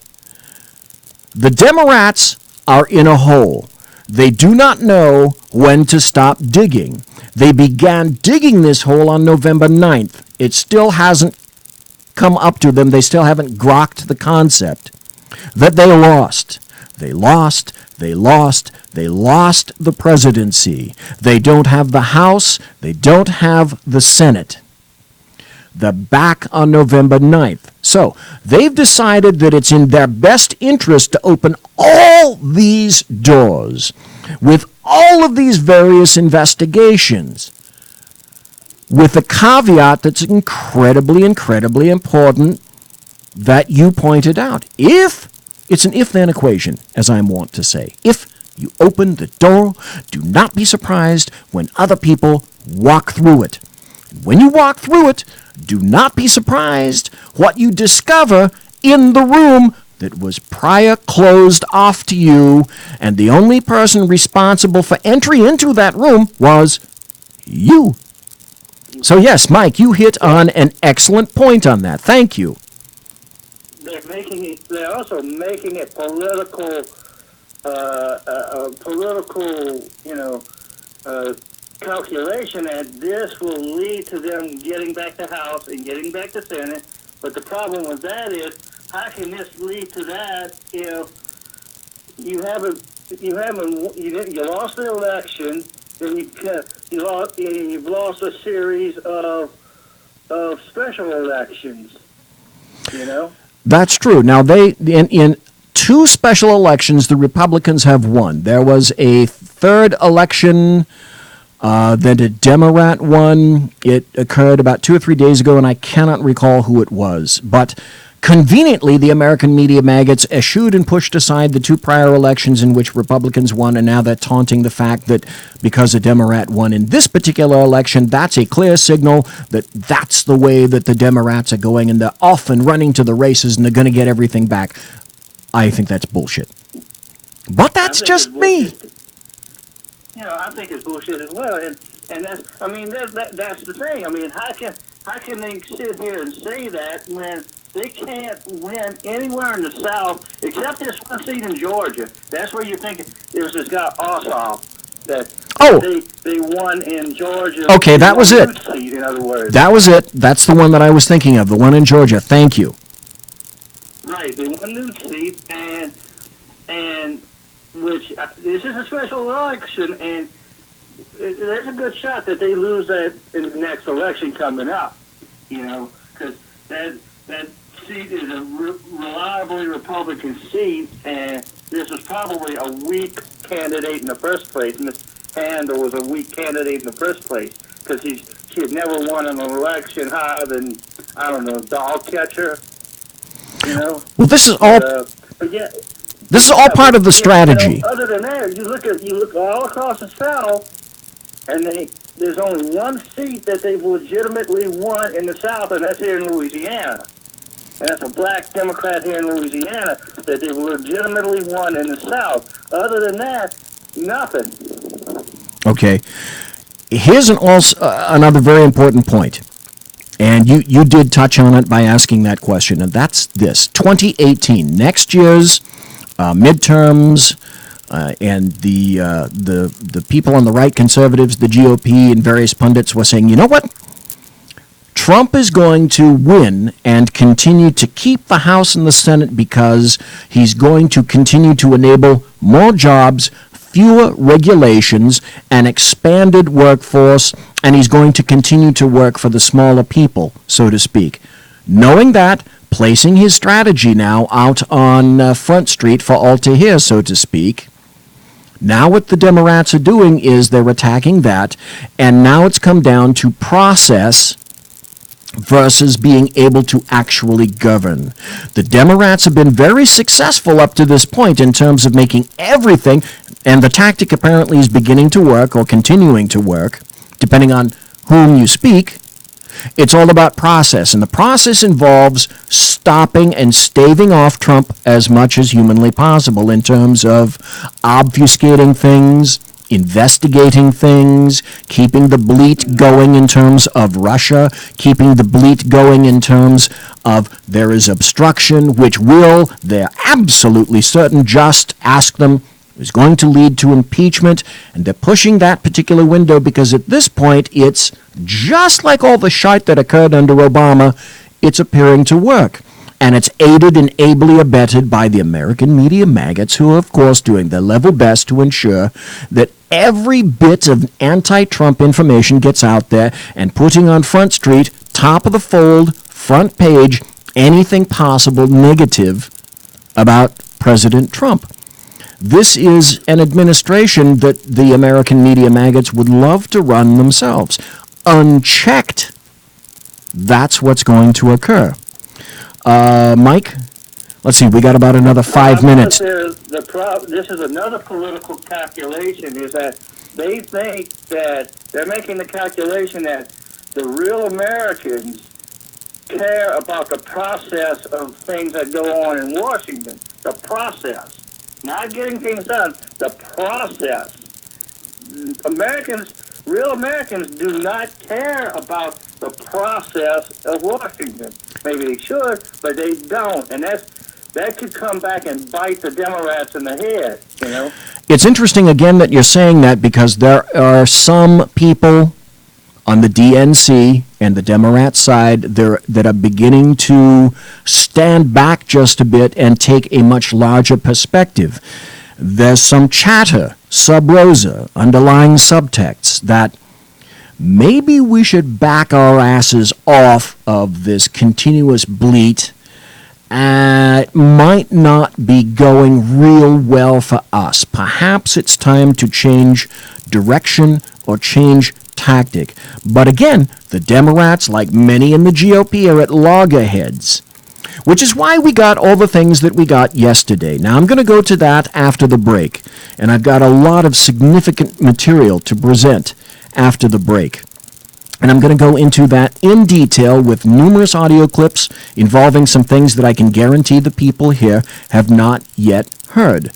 The Democrats are in a hole. They do not know when to stop digging. They began digging this hole on November 9th. It still hasn't come up to them. They still haven't grokked the concept that they lost. They lost the presidency. They don't have the House. They don't have the Senate. They're back on November 9th. So they've decided that it's in their best interest to open all these doors with all of these various investigations, with a caveat that's incredibly, incredibly important that you pointed out. It's an if-then equation, as I want to say. If you open the door, do not be surprised when other people walk through it. When you walk through it, do not be surprised what you discover in the room that was prior closed off to you, and the only person responsible for entry into that room was you. So yes, Mike, you hit on an excellent point on that. Thank you. They're also making it political, calculation that this will lead to them getting back the House and getting back the Senate. But the problem with that is, how can this lead to that if you lost the election, then you've lost a series of special elections, That's true. Now, in two special elections, the Republicans have won. There was a third election Then a Democrat won. It occurred about 2 or 3 days ago, and I cannot recall who it was. But conveniently, the American media maggots eschewed and pushed aside the 2 prior elections in which Republicans won, and now they're taunting the fact that because a Democrat won in this particular election, that's a clear signal that that's the way that the Democrats are going, and they're off and running to the races, and they're going to get everything back. I think that's bullshit. But that's just me. I think it's bullshit as well, and that's that's the thing. I mean, how can they sit here and say that when they can't win anywhere in the South except this one seat in Georgia? That's where you think it was this guy Ossoff that they won in Georgia. Okay, that was it. Seat, in other words. That was it. That's the one that I was thinking of, the one in Georgia. Thank you. Right, they won new seat, and which this is a special election, and there's a good shot that they lose that in the next election coming up. Because that seat is a reliably Republican seat, and this was probably a weak candidate in the first place. And this Handel was a weak candidate in the first place because she had never won an election higher than, I don't know, dog catcher. Well, this is all. But yeah, this is all part of the strategy. Other than that, you look all across the South, and there's only one seat that they've legitimately won in the South, and that's here in Louisiana. And that's a black Democrat here in Louisiana that they've legitimately won in the South. Other than that, nothing. Okay. Here's another very important point. And you did touch on it by asking that question, and that's this. 2018, next year's midterms, and the people on the right, conservatives, the GOP, and various pundits were saying, you know what? Trump is going to win and continue to keep the House and the Senate because he's going to continue to enable more jobs, fewer regulations, an expanded workforce, and he's going to continue to work for the smaller people, so to speak. Knowing that, placing his strategy now out on Front Street for all to hear, so to speak. Now what the Democrats are doing is they're attacking that, and now it's come down to process versus being able to actually govern. The Democrats have been very successful up to this point in terms of making everything, and the tactic apparently is beginning to work or continuing to work, depending on whom you speak. It's all about process, and the process involves stopping and staving off Trump as much as humanly possible in terms of obfuscating things, investigating things, keeping the bleat going in terms of Russia, keeping the bleat going in terms of there is obstruction, which will, they're absolutely certain, just ask them, is going to lead to impeachment, and they're pushing that particular window because at this point it's just like all the shite that occurred under Obama, it's appearing to work. And it's aided and ably abetted by the American media maggots who are, of course, doing their level best to ensure that every bit of anti-Trump information gets out there and putting on Front Street, top of the fold, front page, anything possible negative about President Trump. This is an administration that the American media maggots would love to run themselves. Unchecked, that's what's going to occur. Mike, let's see, we got about another 5 minutes. This is another political calculation, is that they think that they're making the calculation that the real Americans care about the process of things that go on in Washington. The process. Not getting things done, the process. Real Americans do not care about the process of Washington. Maybe they should, but they don't. And that could come back and bite the Democrats in the head, you know? It's interesting, again, that you're saying that because there are some people on the DNC and the Democrat side there that are beginning to stand back just a bit and take a much larger perspective. There's some chatter, sub rosa, underlying subtext that maybe we should back our asses off of this continuous bleat might not be going real well for us. Perhaps it's time to change direction or change tactic. But again, the Democrats, like many in the GOP, are at loggerheads, which is why we got all the things that we got yesterday. Now, I'm going to go to that after the break, and I've got a lot of significant material to present after the break. And I'm going to go into that in detail with numerous audio clips involving some things that I can guarantee the people here have not yet heard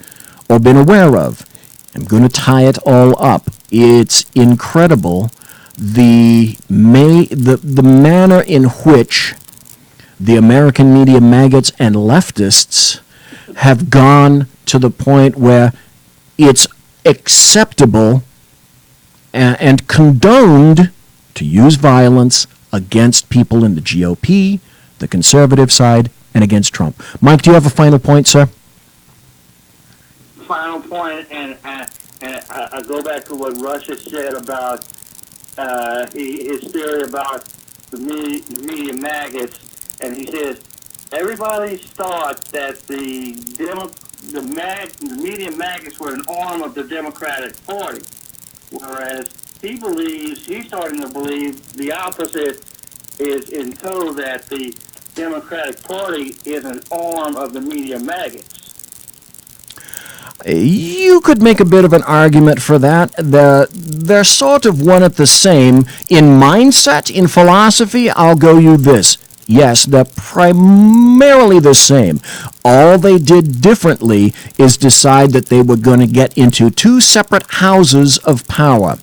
or been aware of. I'm going to tie it all up. It's incredible the manner in which the American media maggots and leftists have gone to the point where it's acceptable and condoned to use violence against people in the GOP, the conservative side, and against Trump. Mike, do you have a final point, sir? Final point, and I go back to what Russia said about his theory about the media maggots, and he says everybody thought that the media maggots were an arm of the Democratic Party, whereas he's starting to believe the opposite is in tow, that the Democratic Party is an arm of the media maggots. You could make a bit of an argument for that. They're sort of one at the same. In mindset, in philosophy, I'll go you this. Yes, they're primarily the same. All they did differently is decide that they were going to get into two separate houses of power.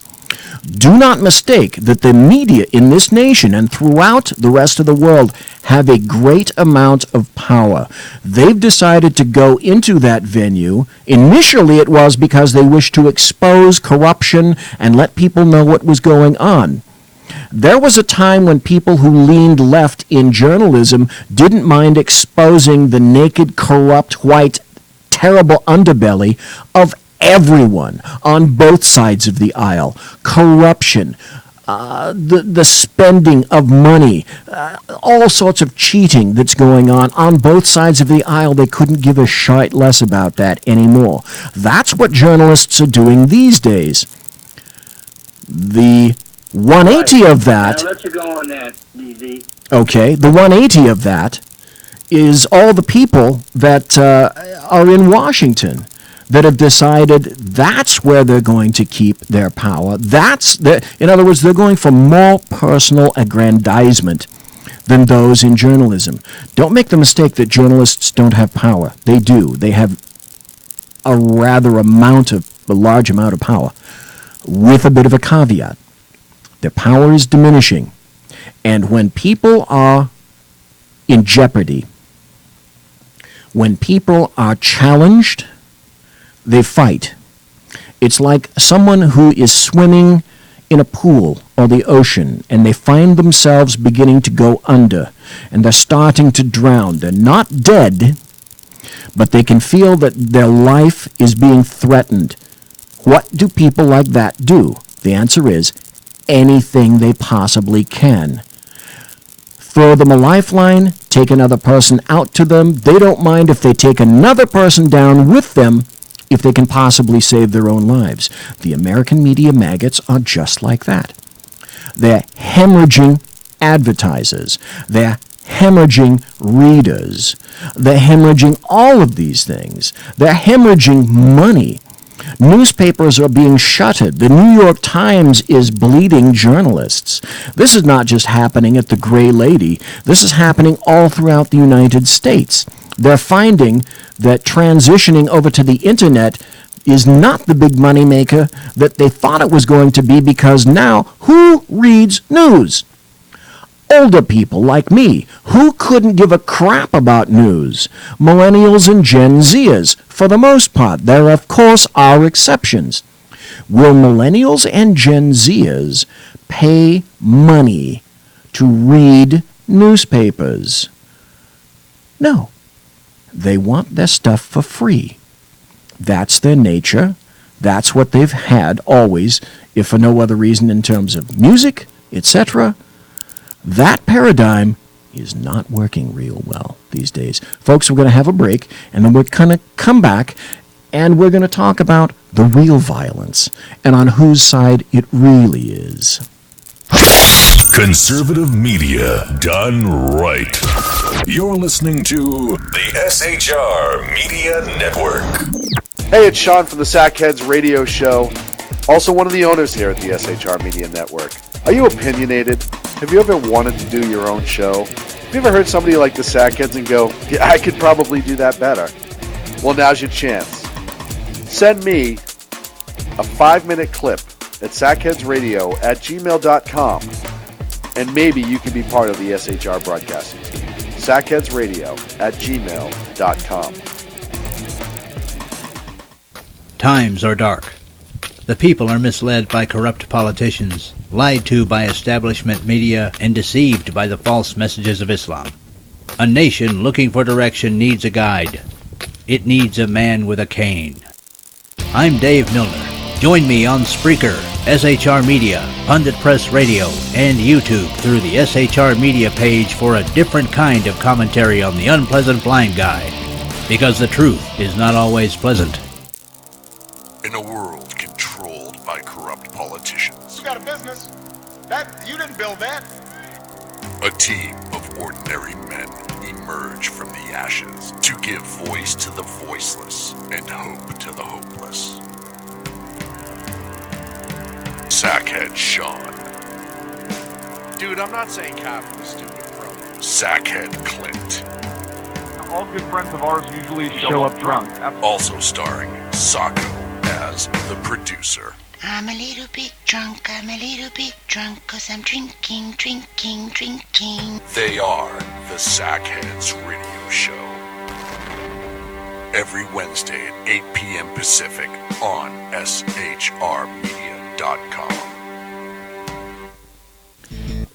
Do not mistake that the media in this nation and throughout the rest of the world have a great amount of power. They've decided to go into that venue. Initially, it was because they wished to expose corruption and let people know what was going on. There was a time when people who leaned left in journalism didn't mind exposing the naked, corrupt, white, terrible underbelly of everyone on both sides of the aisle. Corruption, the spending of money, all sorts of cheating that's going on both sides of the aisle. They couldn't give a shite less about that anymore. That's what journalists are doing these days. The 180 of that... Now, let you go on that, DZ. Okay, the 180 of that is all the people that are in Washington that have decided that's where they're going to keep their power. In other words, they're going for more personal aggrandizement than those in journalism. Don't make the mistake that journalists don't have power. They do. They have a large amount of power, with a bit of a caveat. Their power is diminishing. And when people are in jeopardy, when people are challenged, they fight. It's like someone who is swimming in a pool or the ocean, and they find themselves beginning to go under, and they're starting to drown. They're not dead, but they can feel that their life is being threatened. What do people like that do? The answer is anything they possibly can. Throw them a lifeline, take another person out to them. They don't mind if they take another person down with them if they can possibly save their own lives. The American media maggots are just like that. They're hemorrhaging advertisers. They're hemorrhaging readers. They're hemorrhaging all of these things. They're hemorrhaging money. Newspapers are being shuttered. The New York Times is bleeding journalists. This is not just happening at the Gray Lady. This is happening all throughout the United States. They're finding that transitioning over to the internet is not the big moneymaker that they thought it was going to be, because now who reads news? Older people like me, who couldn't give a crap about news. Millennials and Gen Zers, for the most part. There, of course, are exceptions. Will millennials and Gen Zers pay money to read newspapers? No. They want their stuff for free. That's their nature. That's what they've had always, if for no other reason in terms of music, etc. That paradigm is not working real well these days. Folks, we're going to have a break, and then we're going to come back, and we're going to talk about the real violence and on whose side it really is. Conservative media done right. You're listening to the SHR Media Network. Hey, it's Sean from the Sackheads Radio Show, also one of the owners here at the SHR Media Network. Are you opinionated? Have you ever wanted to do your own show? Have you ever heard somebody like the Sackheads and go, yeah, I could probably do that better? Well, now's your chance. Send me a 5-minute clip at sackheadsradio@gmail.com, and maybe you can be part of the SHR broadcasting team. sackheadsradio@gmail.com. Times are dark. The people are misled by corrupt politicians, lied to by establishment media, and deceived by the false messages of Islam. A nation looking for direction needs a guide. It needs a man with a cane. I'm Dave Milner. Join me on Spreaker, SHR Media, Pundit Press Radio, and YouTube through the SHR Media page for a different kind of commentary on the unpleasant blind guy. Because the truth is not always pleasant. In a world controlled by corrupt politicians, You got a business. You didn't build that. a team of ordinary men emerge from the ashes to give voice to the voiceless and hope to the hopeless. Sackhead Sean. Dude, I'm not saying Cap was stupid, bro. Sackhead Clint. All good friends of ours usually show up drunk. Also starring Sako as the producer. I'm a little bit drunk, 'cause I'm drinking. They are the Sackheads Radio Show. Every Wednesday at 8 p.m. Pacific on shrmedia.com.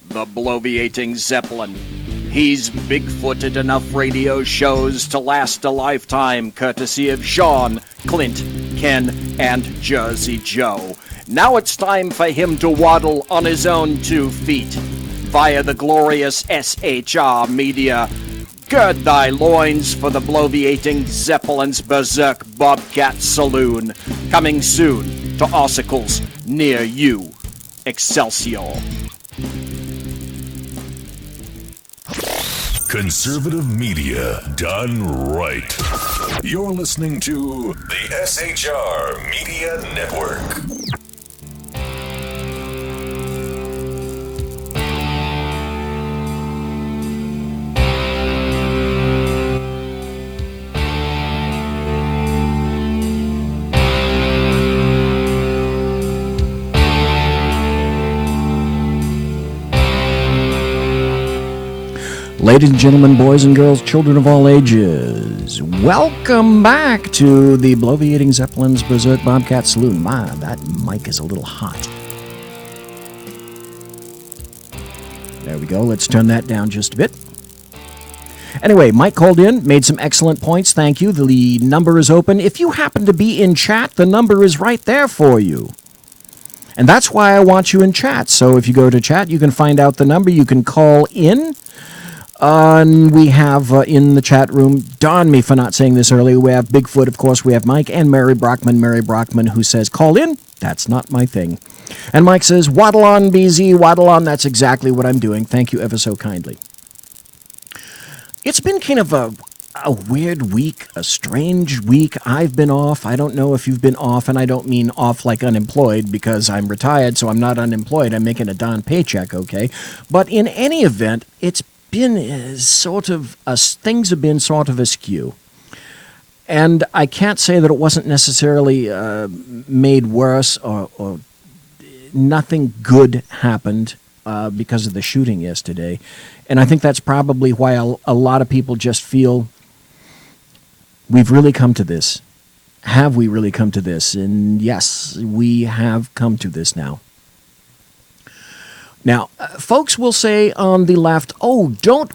The bloviating Zeppelin. He's big-footed enough radio shows to last a lifetime, courtesy of Sean, Clint, Ken, and Jersey Joe. Now it's time for him to waddle on his own 2 feet via the glorious SHR Media. Gird thy loins for the bloviating Zeppelin's Berserk Bobcat Saloon, coming soon to ossicles near you. Excelsior. Conservative media done right. You're listening to the SHR Media Network. Ladies and gentlemen, boys and girls, children of all ages, welcome back to the bloviating Zeppelin's Berserk Bobcat Saloon. My, that mic is a little hot. There we go. Let's turn that down just a bit. Anyway, Mike called in, made some excellent points. Thank you. The number is open. If you happen to be in chat, the number is right there for you. And that's why I want you in chat. So if you go to chat, you can find out the number. You can call in. And we have in the chat room, darn me for not saying this earlier, we have Bigfoot, of course, we have Mike, and Mary Brockman, who says, call in. That's not my thing. And Mike says, waddle on, BZ, waddle on. That's exactly what I'm doing. Thank you ever so kindly. It's been kind of a weird week, a strange week. I've been off. I don't know if you've been off, and I don't mean off like unemployed, because I'm retired, so I'm not unemployed. I'm making a darn paycheck, okay? But in any event, it's been things have been sort of askew. And I can't say that it wasn't necessarily made worse or nothing good happened because of the shooting yesterday. And I think that's probably why a lot of people just feel we've really come to this. Have we really come to this? And yes, we have come to this now. Now, folks will say on the left, oh, don't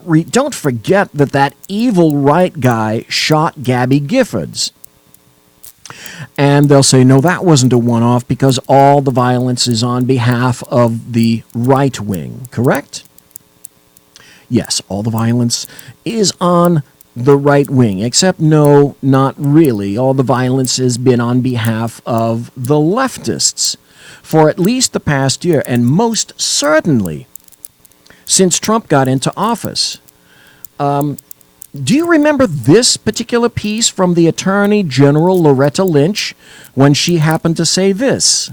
forget that evil right guy shot Gabby Giffords. And they'll say, no, that wasn't a one-off because all the violence is on behalf of the right wing, correct? Yes, all the violence is on the right wing, except no, not really. All the violence has been on behalf of the leftists for at least the past year, and most certainly since Trump got into office. Do you remember this particular piece from the Attorney General Loretta Lynch when she happened to say this?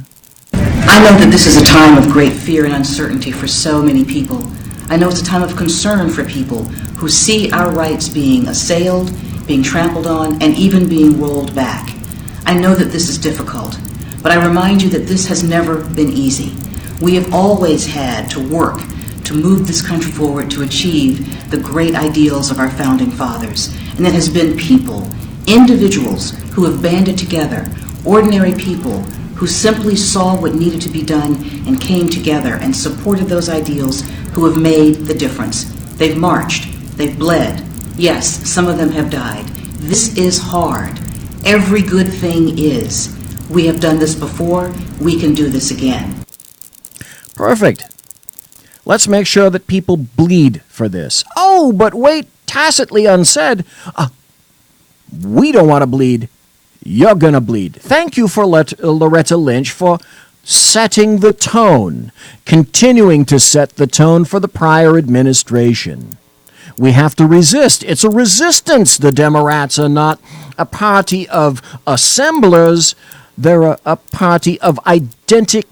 I know that this is a time of great fear and uncertainty for so many people. I know it's a time of concern for people who see our rights being assailed, being trampled on, and even being rolled back. I know that this is difficult, but I remind you that this has never been easy. We have always had to work to move this country forward to achieve the great ideals of our founding fathers. And it has been people, individuals who have banded together, ordinary people who simply saw what needed to be done and came together and supported those ideals, who have made the difference. They've marched, they've bled. Yes, some of them have died. This is hard. Every good thing is. We have done this before, we can do this again. Perfect. Let's make sure that people bleed for this. Oh, but wait, tacitly unsaid, we don't want to bleed. You're going to bleed. Thank you for Loretta Lynch for setting the tone, continuing to set the tone for the prior administration. We have to resist. It's a resistance. The Democrats are not a party of assemblers. They're a party of identity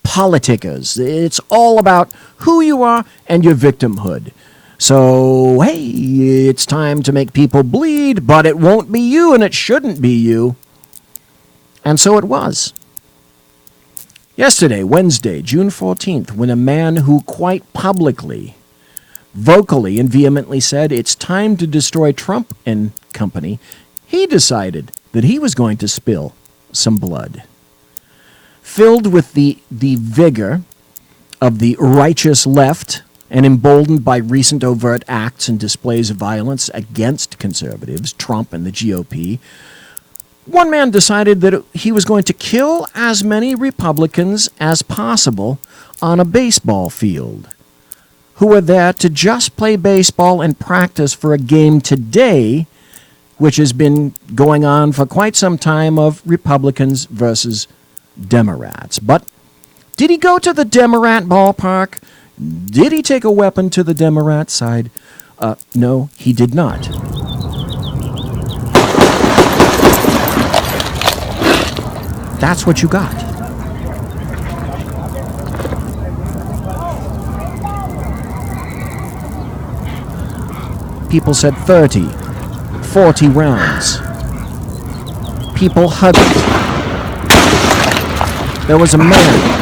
politicas. It's all about who you are and your victimhood. So, hey, it's time to make people bleed, but it won't be you and it shouldn't be you. And so it was. Yesterday, Wednesday, June 14th, when a man who quite publicly, vocally and vehemently said it's time to destroy Trump and company, he decided that he was going to spill some blood. Filled with the vigor of the righteous left and emboldened by recent overt acts and displays of violence against conservatives, Trump and the GOP, one man decided that he was going to kill as many Republicans as possible on a baseball field, who were there to just play baseball and practice for a game today, which has been going on for quite some time, of Republicans versus Democrats. But did he go to the Democrat ballpark? Did he take a weapon to the Democrat side? No, he did not. That's what you got. People said 30, 40 rounds. People huddled. There was a man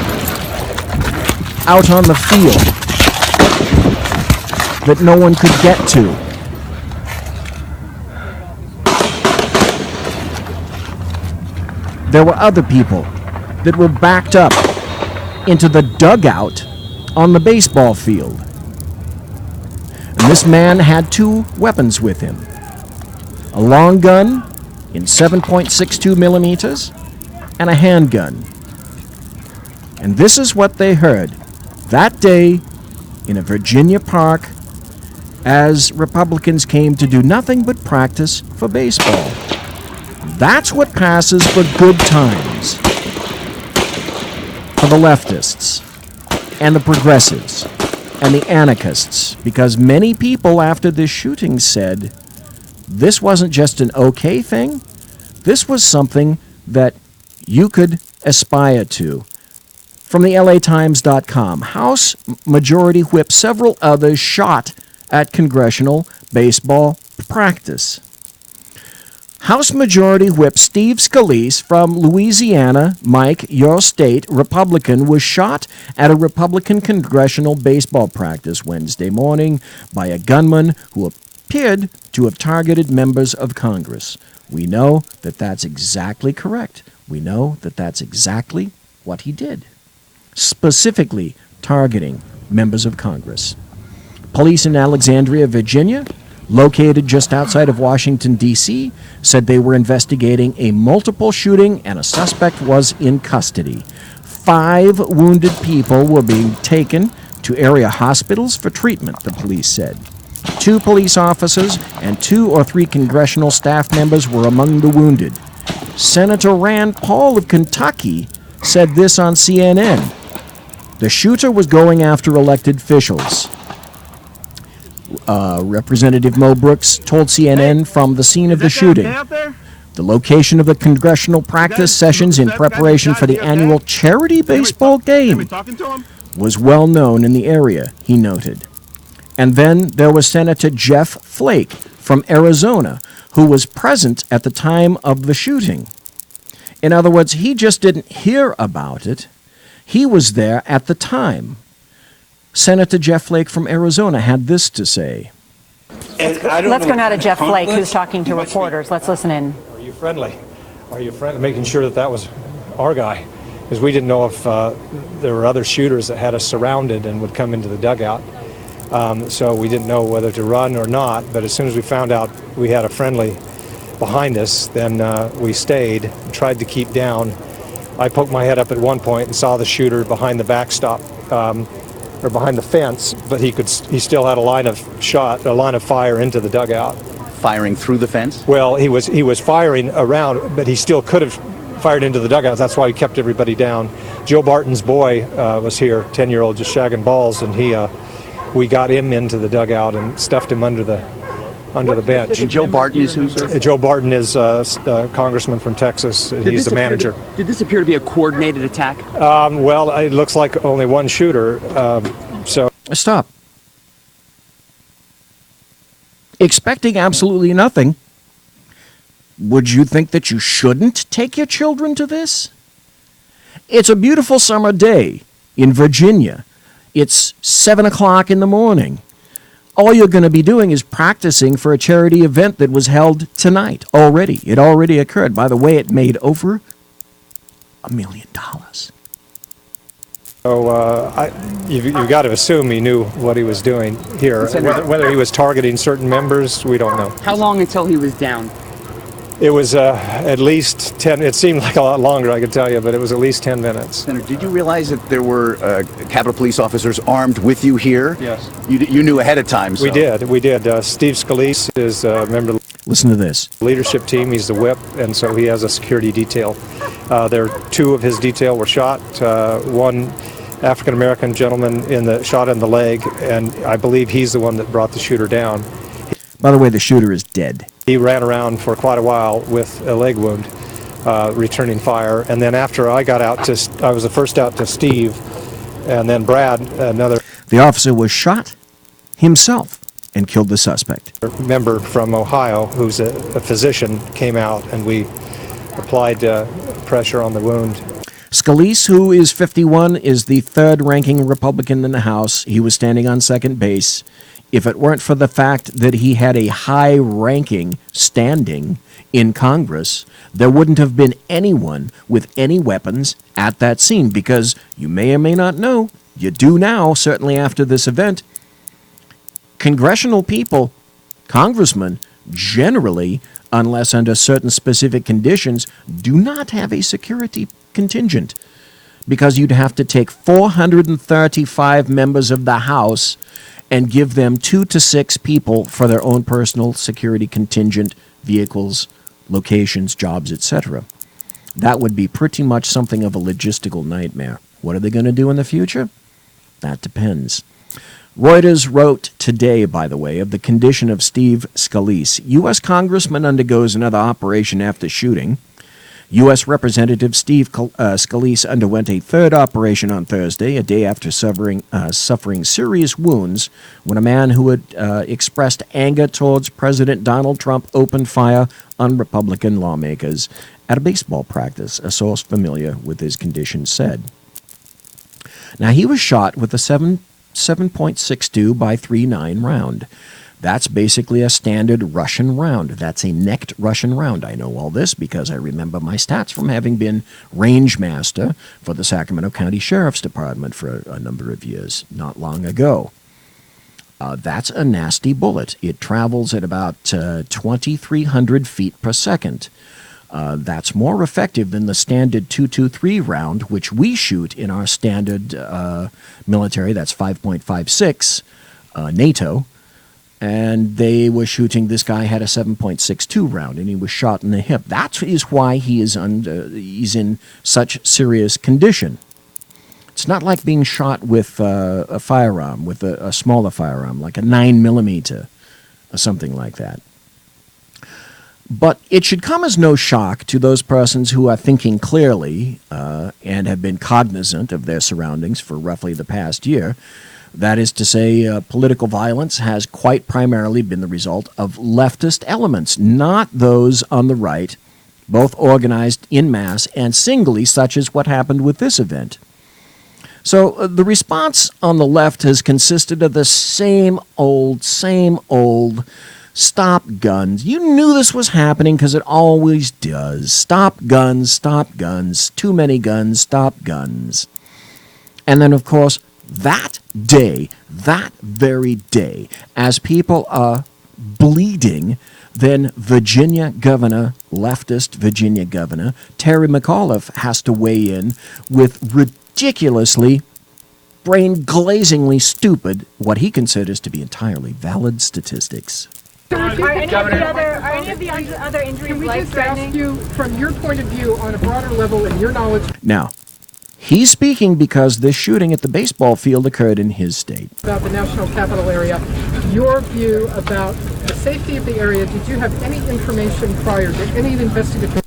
out on the field that no one could get to. There were other people that were backed up into the dugout on the baseball field. And this man had two weapons with him. A long gun in 7.62 millimeters and a handgun. And this is what they heard that day in a Virginia park as Republicans came to do nothing but practice for baseball. That's what passes for good times for the leftists and the progressives and the anarchists, because many people after this shooting said this wasn't just an okay thing, this was something that you could aspire to. From the LATimes.com, House Majority Whip, several others shot at congressional baseball practice. House Majority Whip Steve Scalise from Louisiana, Mike, your state, Republican, was shot at a Republican congressional baseball practice Wednesday morning by a gunman who appeared to have targeted members of Congress. We know that that's exactly correct. We know that that's exactly what he did. Specifically targeting members of Congress. Police in Alexandria, Virginia, located just outside of Washington, D.C., said they were investigating a multiple shooting and a suspect was in custody. 5 wounded people were being taken to area hospitals for treatment, the police said. 2 police officers and 2 or 3 congressional staff members were among the wounded. Senator Rand Paul of Kentucky said this on CNN. The shooter was going after elected officials. Representative Mo Brooks told CNN from the scene of the shooting. The location of the congressional practice sessions in preparation for the annual charity baseball game was well known in the area, he noted. And then there was Senator Jeff Flake from Arizona, who was present at the time of the shooting. In other words, he just didn't hear about it. He was there at the time. Senator Jeff Flake from Arizona had this to say. Let's go now to Jeff Flake, who's talking to reporters. Let's listen in. Are you friendly? Are you friendly? Making sure that that was our guy, because we didn't know if there were other shooters that had us surrounded and would come into the dugout. So we didn't know whether to run or not. But as soon as we found out we had a friendly behind us, then we stayed, tried to keep down. I poked my head up at one point and saw the shooter behind the backstop, or behind the fence, but he still had a line of fire into the dugout. Firing through the fence? Well, he was firing around, but he still could have fired into the dugout. That's why he kept everybody down. Joe Barton's boy was here, 10-year-old, just shagging balls, and we got him into the dugout and stuffed him under the bench. And Joe Barton is who, sir? Joe Barton is a congressman from Texas. He's the manager. Did this appear to be a coordinated attack? Well, it looks like only one shooter. Stop. Expecting absolutely nothing. Would you think that you shouldn't take your children to this? It's a beautiful summer day in Virginia. It's 7 o'clock in the morning. All you're going to be doing is practicing for a charity event that was held tonight already. It already occurred. By the way, it made over $1 million. So you've got to assume he knew what he was doing here. Whether he was targeting certain members, we don't know. How long until he was down? It was at least 10. It seemed like a lot longer, I could tell you, but it was at least 10 minutes. Senator, did you realize that there were Capitol Police officers armed with you here? Yes. You knew ahead of time. So. We did. Steve Scalise is a member of Listen to this. the leadership team. He's the whip, and so he has a security detail. There are 2 of his detail were shot. One African-American gentleman shot in the leg, and I believe he's the one that brought the shooter down. By the way, the shooter is dead. He ran around for quite a while with a leg wound, returning fire. And then after I got out I was the first out to Steve, and then Brad, another. The officer was shot himself and killed the suspect. Member from Ohio, who's a physician, came out, and we applied pressure on the wound. Scalise, who is 51, is the third-ranking Republican in the House. He was standing on second base. If it weren't for the fact that he had a high-ranking standing in Congress, there wouldn't have been anyone with any weapons at that scene, because you may or may not know, you do now, certainly after this event, congressional people, congressmen, generally, unless under certain specific conditions, do not have a security contingent, because you'd have to take 435 members of the House and give them 2 to 6 people for their own personal security contingent, vehicles, locations, jobs, etc. That would be pretty much something of a logistical nightmare. What are they going to do in the future? That depends. Reuters wrote today, by the way, of the condition of Steve Scalise. U.S. Congressman undergoes another operation after shooting. U.S. Representative Steve Scalise underwent a third operation on Thursday, a day after suffering serious wounds when a man who had expressed anger towards President Donald Trump opened fire on Republican lawmakers at a baseball practice, a source familiar with his condition said. Now, he was shot with a 7.62 by 3.9 round. That's basically a standard Russian round. That's a necked Russian round. I know all this because I remember my stats from having been range master for the Sacramento County Sheriff's Department for a number of years, not long ago. That's a nasty bullet. It travels at about 2,300 feet per second. That's more effective than the standard .223 round, which we shoot in our standard military. That's 5.56 NATO. And they were shooting, this guy had a 7.62 round, and he was shot in the hip. That is why he's in such serious condition. It's not like being shot with a firearm, with a smaller firearm, like a 9mm or something like that. But it should come as no shock to those persons who are thinking clearly and have been cognizant of their surroundings for roughly the past year. That is to say, political violence has quite primarily been the result of leftist elements, not those on the right, both organized in mass and singly, such as what happened with this event. So the response on the left has consisted of the same old, stop guns. You knew this was happening because it always does. Stop guns, too many guns, stop guns. And then, of course, that very day, as people are bleeding, then leftist Virginia Governor Terry McAuliffe has to weigh in with ridiculously, brain-glazingly stupid, what he considers to be entirely valid statistics. Are any of the other injuries Can we just ask you, from your point of view, on a broader level and your knowledge... Now, he's speaking because this shooting at the baseball field occurred in his state. About the national capital area, your view about the safety of the area, did you have any information prior to any investigative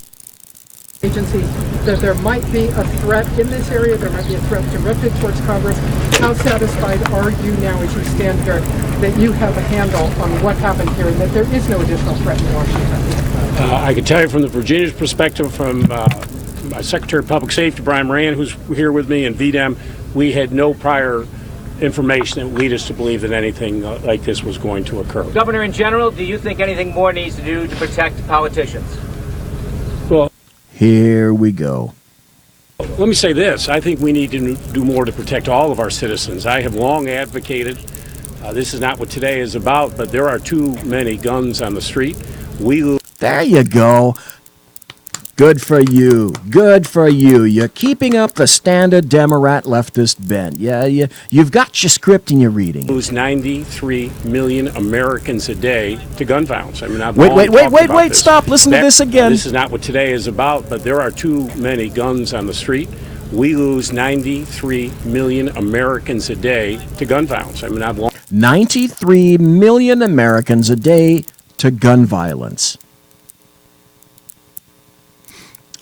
agency that there might be a threat in this area, there might be a threat directed towards Congress? How satisfied are you now as you stand here that you have a handle on what happened here and that there is no additional threat in Washington? I can tell you from the Virginia's perspective, from my Secretary of Public Safety, Brian Moran, who's here with me, and VDEM, we had no prior information that would lead us to believe that anything like this was going to occur. Governor, in general, do you think anything more needs to do to protect politicians? Well, here we go. Let me say this. I think we need to do more to protect all of our citizens. I have long advocated, this is not what today is about, but there are too many guns on the street. There you go. Good for you. Good for you. You're keeping up the standard Democrat leftist bent. Yeah, you've got your script and you're reading. Lose 93 million Americans a day to gun violence. I mean, Wait, stop. Listen to this again. This is not what today is about, but there are too many guns on the street. We lose 93 million Americans a day to gun violence. I mean, 93 million Americans a day to gun violence.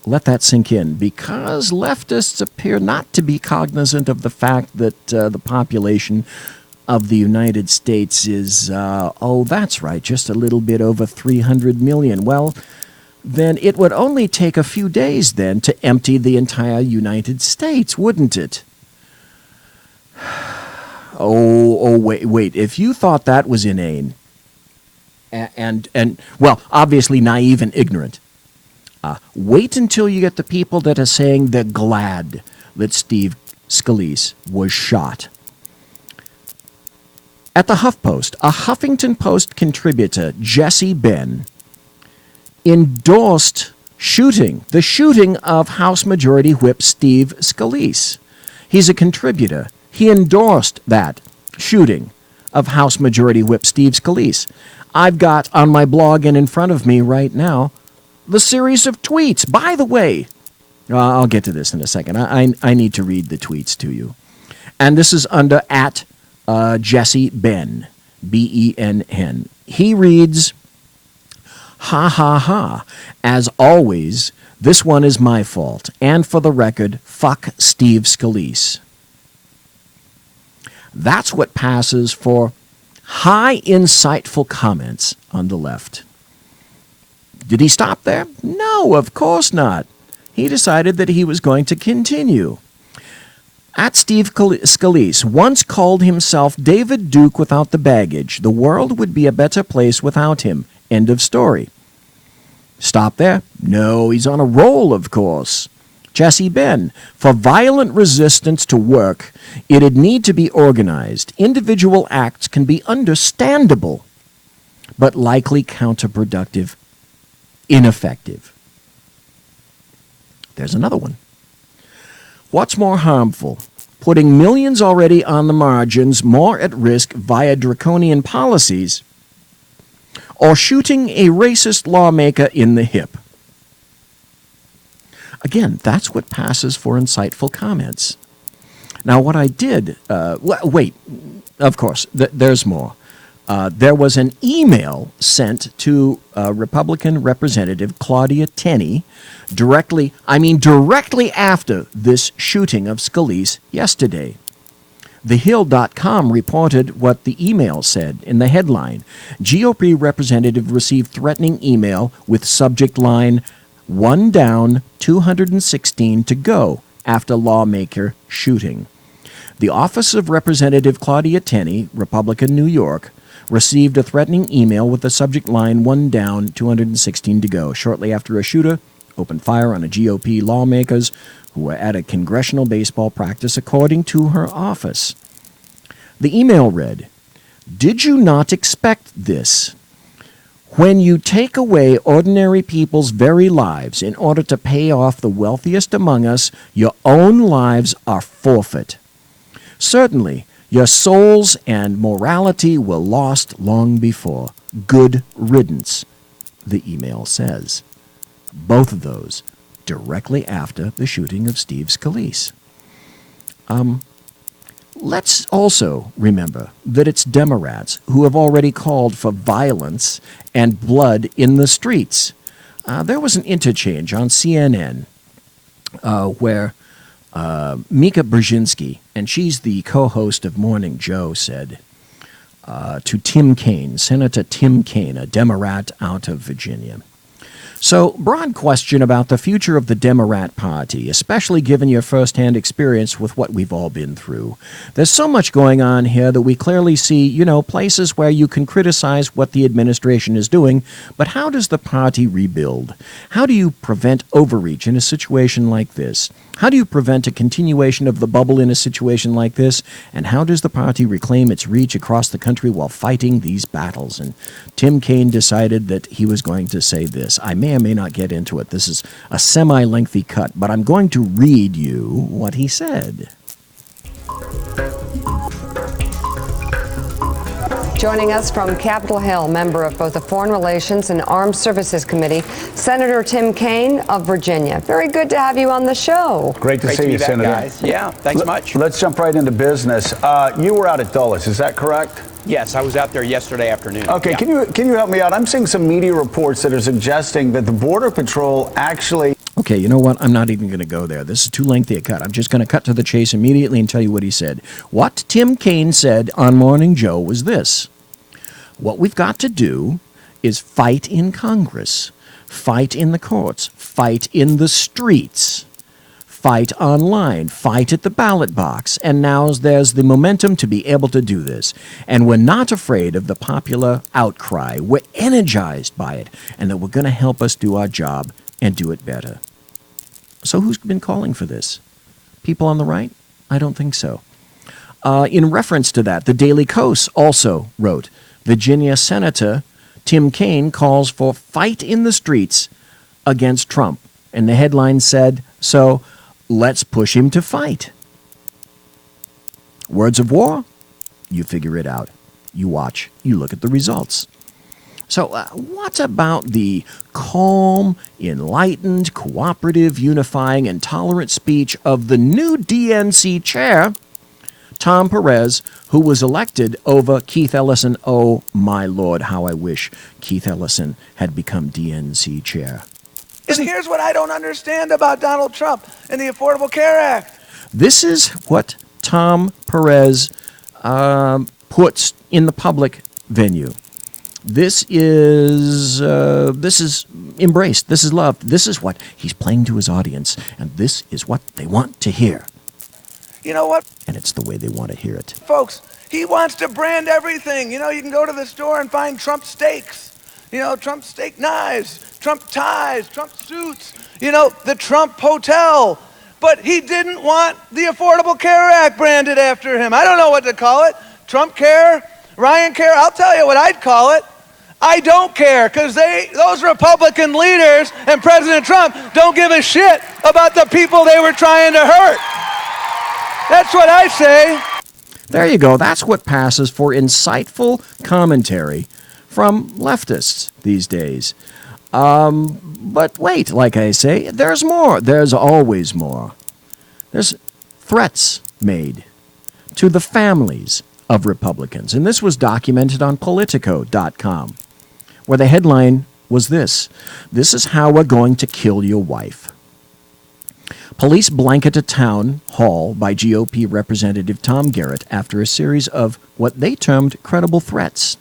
Let that sink in, because leftists appear not to be cognizant of the fact that the population of the United States is, that's right, just a little bit over 300 million. Well, then it would only take a few days then to empty the entire United States, wouldn't it? Wait, if you thought that was inane, and well, obviously naive and ignorant, wait until you get the people that are saying they're glad that Steve Scalise was shot. At the HuffPost, a Huffington Post contributor, Jesse Benn, endorsed the shooting of House Majority Whip Steve Scalise. He's a contributor. He endorsed that shooting of House Majority Whip Steve Scalise. I've got on my blog and in front of me right now the series of tweets. By the way, I'll get to this in a second. I need to read the tweets to you. And this is under at Jesse Benn, B-E-N-N. He reads, ha ha ha, as always, this one is my fault. And for the record, fuck Steve Scalise. That's what passes for high insightful comments on the left. Did he stop there? No, of course not. He decided that he was going to continue. At Steve Scalise once called himself David Duke without the baggage. The world would be a better place without him. End of story. Stop there? No, he's on a roll, of course. Jesse Benn, for violent resistance to work, it'd need to be organized. Individual acts can be understandable, but likely counterproductive, ineffective. There's another one. What's more harmful? Putting millions already on the margins more at risk via draconian policies, or shooting a racist lawmaker in the hip? Again, that's what passes for insightful comments. Now, what I did, wait, of course, there's more. There was an email sent to Republican Representative Claudia Tenney directly after this shooting of Scalise yesterday. TheHill.com reported what the email said in the headline. GOP representative received threatening email with subject line, 1 down, 216 to go after lawmaker shooting. The office of Representative Claudia Tenney, Republican, New York, received a threatening email with the subject line, 1 down, 216 to go, shortly after a shooter opened fire on a GOP lawmakers who were at a congressional baseball practice, according to her office. The email read, "Did you not expect this? When you take away ordinary people's very lives in order to pay off the wealthiest among us, your own lives are forfeit. Certainly, your souls and morality were lost long before. Good riddance," the email says. Both of those directly after the shooting of Steve Scalise. Let's also remember that it's Democrats who have already called for violence and blood in the streets. There was an interchange on CNN where Mika Brzezinski, and she's the co-host of Morning Joe, said to Tim Kaine, Senator Tim Kaine, a Democrat out of Virginia. So, broad question about the future of the Democrat Party, especially given your firsthand experience with what we've all been through. There's so much going on here that we clearly see, places where you can criticize what the administration is doing, but how does the party rebuild? How do you prevent overreach in a situation like this? How do you prevent a continuation of the bubble in a situation like this? And how does the party reclaim its reach across the country while fighting these battles? And Tim Kaine decided that he was going to say this. I may or may not get into it. This is a semi-lengthy cut, but I'm going to read you what he said. Joining us from Capitol Hill, member of both the Foreign Relations and Armed Services Committee, Senator Tim Kaine of Virginia. Very good to have you on the show. Great to see you, back, Senator. Guys. Yeah, thanks much. Let's jump right into business. You were out at Dulles, is that correct? Yes, I was out there yesterday afternoon. Okay, yeah. Can you help me out? I'm seeing some media reports that are suggesting that the Border Patrol actually... Okay, you know what? I'm not even going to go there. This is too lengthy a cut. I'm just going to cut to the chase immediately and tell you what he said. What Tim Kaine said on Morning Joe was this. What we've got to do is fight in Congress, fight in the courts, fight in the streets, fight online, fight at the ballot box. And now there's the momentum to be able to do this. And we're not afraid of the popular outcry. We're energized by it, and that we're going to help us do our job and do it better. So who's been calling for this? People on the right? I don't think so. In reference to that, the Daily Kos also wrote, Virginia Senator Tim Kaine calls for fight in the streets against Trump. And the headline said, so let's push him to fight. Words of war? You figure it out. You watch. You look at the results. So what about the calm, enlightened, cooperative, unifying, and tolerant speech of the new DNC chair, Tom Perez, who was elected over Keith Ellison? Oh, my Lord, how I wish Keith Ellison had become DNC chair. And here's what I don't understand about Donald Trump and the Affordable Care Act. This is what Tom Perez puts in the public venue. This is embraced. This is loved. This is what he's playing to his audience, and this is what they want to hear. You know what? And it's the way they want to hear it. Folks, he wants to brand everything. You can go to the store and find Trump steaks, Trump steak knives, Trump ties, Trump suits, the Trump hotel. But he didn't want the Affordable Care Act branded after him. I don't know what to call it. Trump Care, Ryan Care. I'll tell you what I'd call it. I don't care, because those Republican leaders and President Trump don't give a shit about the people they were trying to hurt. That's what I say. There you go. That's what passes for insightful commentary from leftists these days. But wait, like I say, there's more. There's always more. There's threats made to the families of Republicans. And this was documented on Politico.com, where the headline was this: "This is how we're going to kill your wife." Police blanket a town hall by GOP Representative Tom Garrett after a series of what they termed credible threats.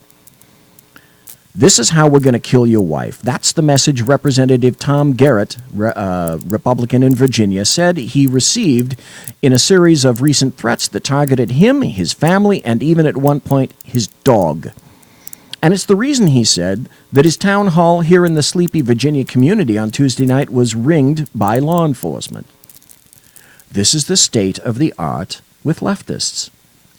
"This is how we're going to kill your wife." That's the message Representative Tom Garrett, Republican in Virginia, said he received in a series of recent threats that targeted him, his family, and even at one point his dog. And it's the reason, he said, that his town hall here in the sleepy Virginia community on Tuesday night was ringed by law enforcement. This is the state of the art with leftists.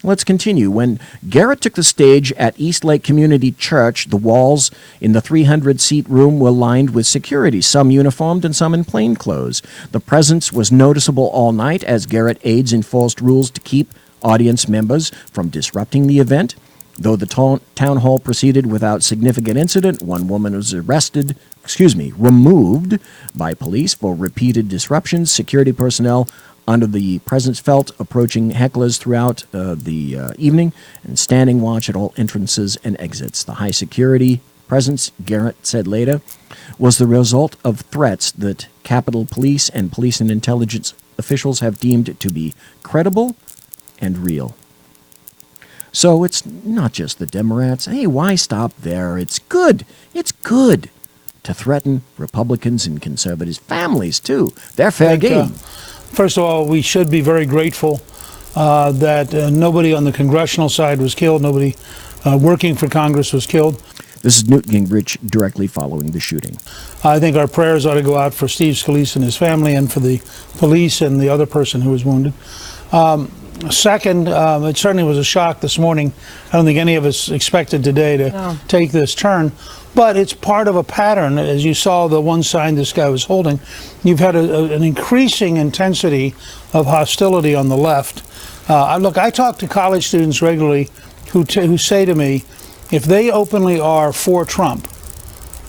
Let's continue. When Garrett took the stage at East Lake Community Church, the walls in the 300-seat room were lined with security, some uniformed and some in plain clothes. The presence was noticeable all night as Garrett aides enforced rules to keep audience members from disrupting the event. Though the town hall proceeded without significant incident, one woman was removed by police for repeated disruptions. Security personnel under the presence felt approaching hecklers throughout the evening and standing watch at all entrances and exits. The high security presence, Garrett said later, was the result of threats that Capitol Police and police and intelligence officials have deemed to be credible and real. So it's not just the Democrats. Hey, why stop there? It's good. It's good to threaten Republicans and conservatives, families too. They're fair game. First of all, we should be very grateful that nobody on the congressional side was killed. Nobody working for Congress was killed. This is Newt Gingrich directly following the shooting. I think our prayers ought to go out for Steve Scalise and his family and for the police and the other person who was wounded. Second, it certainly was a shock this morning. I don't think any of us expected today to take this turn, but it's part of a pattern. As you saw the one sign this guy was holding, you've had an increasing intensity of hostility on the left. Look, I talk to college students regularly who say to me, if they openly are for Trump,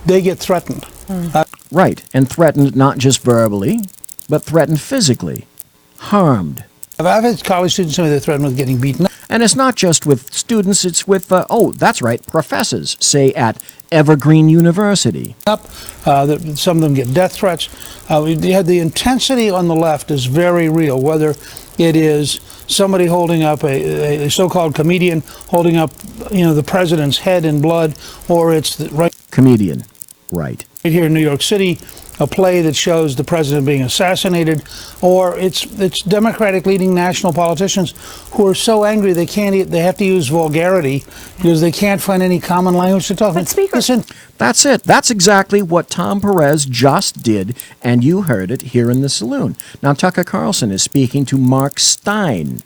they get threatened. Right, and threatened not just verbally, but threatened physically, harmed. I've had college students tell me they're threatened with getting beaten up. And it's not just with students, it's with, that's right, professors, say at Evergreen University. Some of them get death threats. The intensity on the left is very real, whether it is somebody holding up a so-called comedian holding up, the president's head in blood, or it's the comedian, right here in New York City, a play that shows the president being assassinated, or it's Democratic leading national politicians who are so angry they have to use vulgarity because they can't find any common language to talk. But Speaker, that's it. That's exactly what Tom Perez just did, and you heard it here in the Saloon. Now, Tucker Carlson is speaking to Mark Stein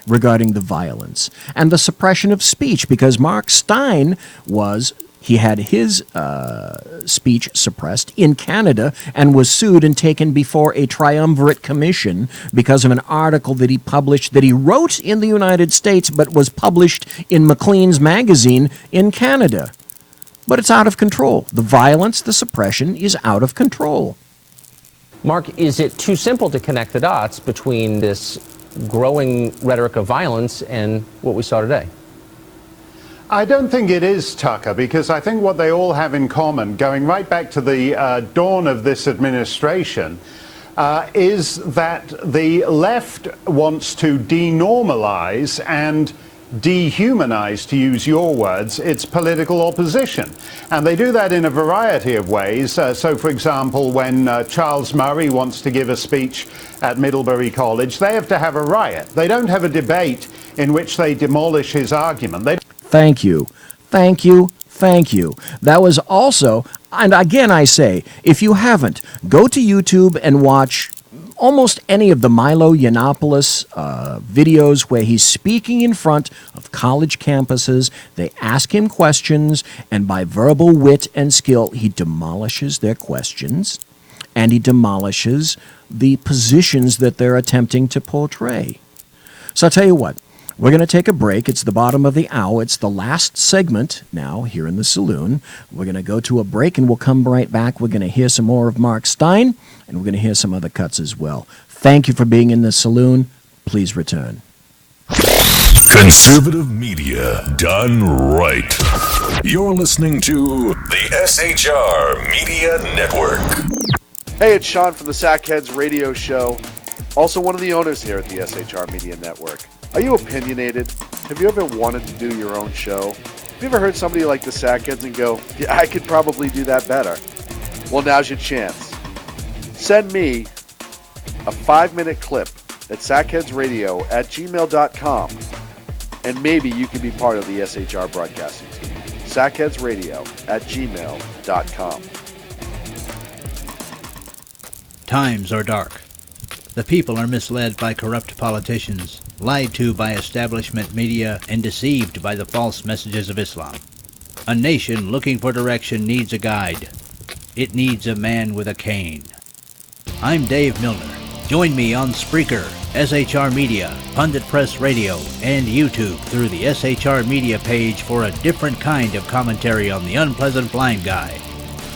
regarding the violence and the suppression of speech, because Mark Stein he had his speech suppressed in Canada and was sued and taken before a triumvirate commission because of an article that he wrote in the United States but was published in Maclean's magazine in Canada. But it's out of control. The violence, the suppression is out of control. Mark, is it too simple to connect the dots between this growing rhetoric of violence and what we saw today? I don't think it is, Tucker, because I think what they all have in common, going right back to the dawn of this administration, is that the left wants to denormalize and dehumanize, to use your words, its political opposition. And they do that in a variety of ways. So, for example, when Charles Murray wants to give a speech at Middlebury College, they have to have a riot. They don't have a debate in which they demolish his argument. Thank you. Thank you. Thank you. That was also, and again I say, if you haven't, go to YouTube and watch almost any of the Milo Yiannopoulos videos where he's speaking in front of college campuses. They ask him questions, and by verbal wit and skill, he demolishes their questions, and he demolishes the positions that they're attempting to portray. So I'll tell you what, we're going to take a break. It's the bottom of the hour. It's the last segment now here in the Saloon. We're going to go to a break, and we'll come right back. We're going to hear some more of Mark Stein, and we're going to hear some other cuts as well. Thank you for being in the Saloon. Please return. Conservative media done right. You're listening to the SHR Media Network. Hey, it's Sean from the Sackheads radio show, also one of the owners here at the SHR Media Network. Are you opinionated? Have you ever wanted to do your own show? Have you ever heard somebody like the Sackheads and go, yeah, I could probably do that better? Well, now's your chance. Send me a 5-minute clip at sackheadsradio@gmail.com, and maybe you can be part of the SHR broadcasting team. sackheadsradio@gmail.com. Times are dark. The people are misled by corrupt politicians, lied to by establishment media, and deceived by the false messages of Islam. A nation looking for direction needs a guide. It needs a man with a cane. I'm Dave Milner. Join me on Spreaker, SHR Media, Pundit Press Radio, and YouTube through the SHR Media page for a different kind of commentary on the unpleasant blind guy.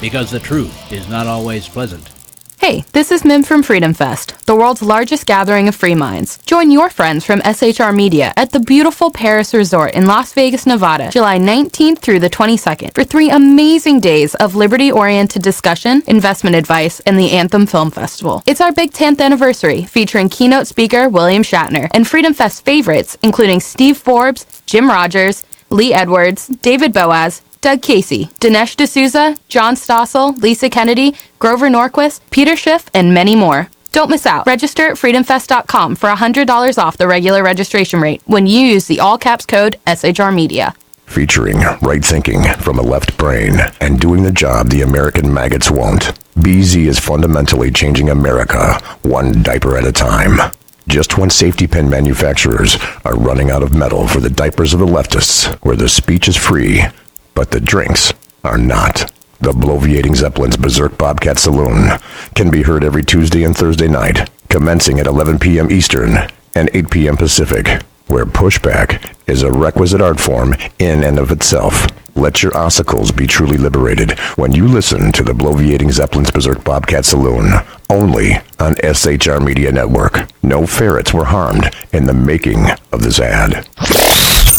Because the truth is not always pleasant. Hey, this is Mim from Freedom Fest, the world's largest gathering of free minds. Join your friends from SHR Media at the beautiful Paris Resort in Las Vegas, Nevada, July 19th through the 22nd for 3 amazing days of liberty-oriented discussion, investment advice, and the Anthem Film Festival. It's our big 10th anniversary, featuring keynote speaker William Shatner and Freedom Fest favorites, including Steve Forbes, Jim Rogers, Lee Edwards, David Boaz, Doug Casey, Dinesh D'Souza, John Stossel, Lisa Kennedy, Grover Norquist, Peter Schiff, and many more. Don't miss out. Register at freedomfest.com for $100 off the regular registration rate when you use the all-caps code SHR Media. Featuring right thinking from a left brain and doing the job the American maggots won't. BZ is fundamentally changing America one diaper at a time. Just when safety pin manufacturers are running out of metal for the diapers of the leftists, where the speech is free, but the drinks are not. The Bloviating Zeppelin's Berserk Bobcat Saloon can be heard every Tuesday and Thursday night, commencing at 11 p.m. Eastern and 8 p.m. Pacific, where pushback is a requisite art form in and of itself. Let your ossicles be truly liberated when you listen to the Bloviating Zeppelin's Berserk Bobcat Saloon, only on SHR Media Network. No ferrets were harmed in the making of this ad.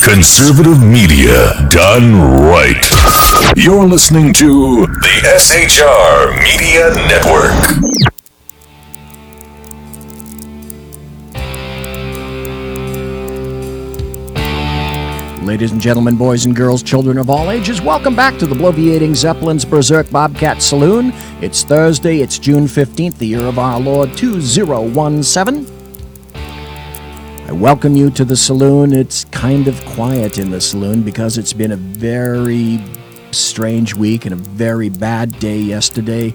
Conservative media done right. You're listening to the SHR Media Network. Ladies and gentlemen, boys and girls, children of all ages, welcome back to the Bloviating Zeppelin's Berserk Bobcat Saloon. It's Thursday, it's June 15th, the year of our Lord 2017. I welcome you to the Saloon. It's kind of quiet in the Saloon because it's been a very strange week and a very bad day yesterday,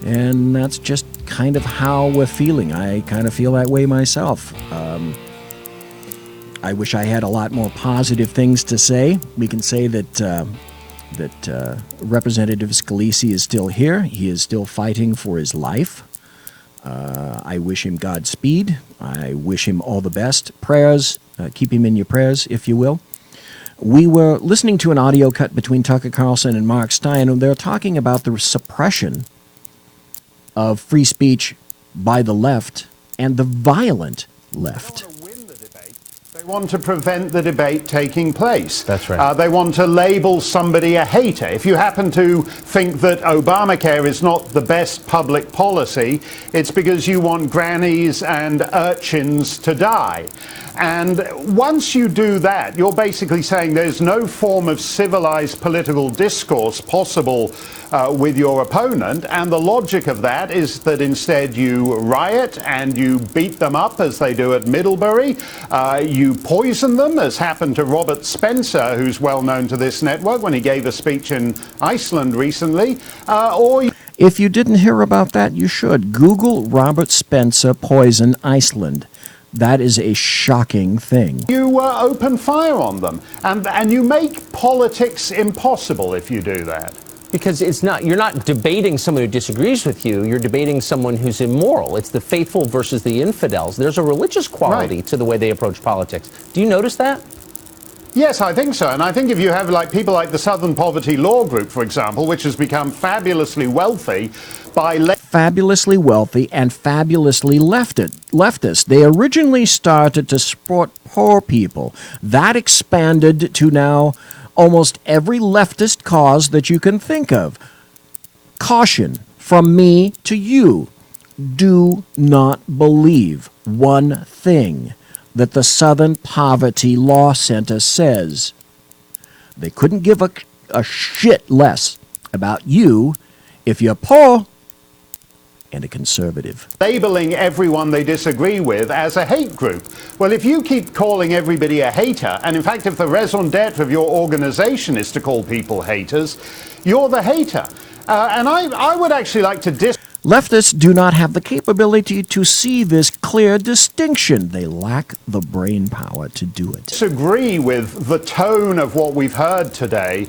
and that's just kind of how we're feeling. I kind of feel that way myself. I wish I had a lot more positive things to say. We can say that Representative Scalise is still here. He is still fighting for his life. I wish him Godspeed. I wish him all the best. Prayers, keep him in your prayers, if you will. We were listening to an audio cut between Tucker Carlson and Mark Stein, and they're talking about the suppression of free speech by the left and the violent left. They want to prevent the debate taking place. That's right. They want to label somebody a hater. If you happen to think that Obamacare is not the best public policy, it's because you want grannies and urchins to die. And once you do that, you're basically saying there's no form of civilized political discourse possible with your opponent, and the logic of that is that instead you riot and you beat them up, as they do at Middlebury, you poison them, as happened to Robert Spencer, who's well known to this network when he gave a speech in Iceland recently, or you... If you didn't hear about that, you should. Google Robert Spencer poison Iceland. That is a shocking thing. You open fire on them, and you make politics impossible if you do that. Because you're not debating someone who disagrees with you, you're debating someone who's immoral. It's the faithful versus the infidels. There's a religious quality to the way they approach politics. Do you notice that? Yes, I think so. And I think if you have people like the Southern Poverty Law Group, for example, which has become fabulously wealthy by... Fabulously wealthy and fabulously leftist. They originally started to support poor people. That expanded to now almost every leftist cause that you can think of. Caution from me to you. Do not believe one thing that the Southern Poverty Law Center says. They couldn't give a shit less about you if you're poor and a conservative. Labeling everyone they disagree with as a hate group. Well, if you keep calling everybody a hater, and in fact if the raison d'etre of your organization is to call people haters, you're the hater. And I would actually like to Leftists do not have the capability to see this clear distinction. They lack the brain power to do it. Disagree with the tone of what we've heard today,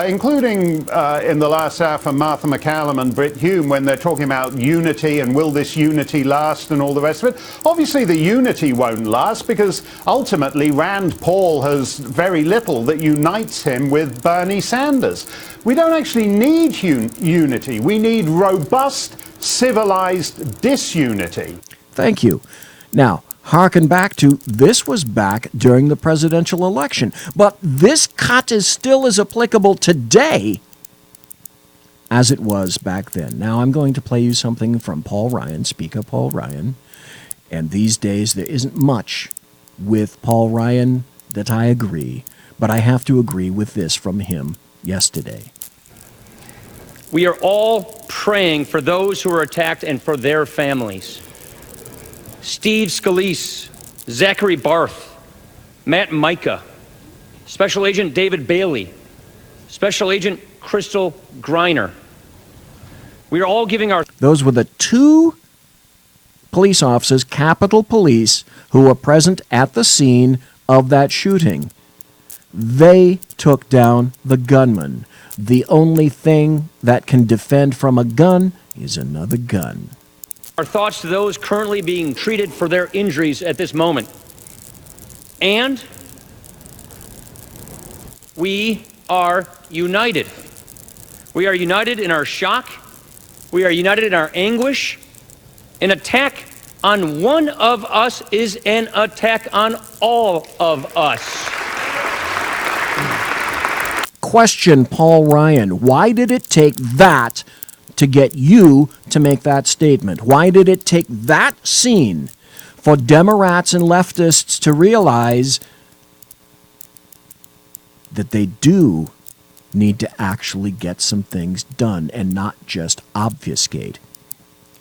including in the last hour from Martha McCallum and Brit Hume, when they're talking about unity and will this unity last and all the rest of it. Obviously the unity won't last because ultimately Rand Paul has very little that unites him with Bernie Sanders. We don't actually need unity. We need robust, civilized disunity. Thank you. Now, harken back to this was back during the presidential election, but this cut is still as applicable today as it was back then. Now I'm going to play you something from Paul Ryan, Speaker Paul Ryan, and these days there isn't much with Paul Ryan that I agree, but I have to agree with this from him yesterday. We are all praying for those who are attacked and for their families. Steve Scalise, Zachary Barth, Matt Micah, Special Agent David Bailey, Special Agent Crystal Griner. We are all giving our... Those were the two police officers, Capitol Police, who were present at the scene of that shooting. They took down the gunman. The only thing that can defend from a gun is another gun. Our thoughts to those currently being treated for their injuries at this moment. And we are united. We are united in our shock. We are united in our anguish. An attack on one of us is an attack on all of us. Question Paul Ryan, why did it take that to get you to make that statement? Why did it take that scene for Democrats and leftists to realize that they do need to actually get some things done and not just obfuscate?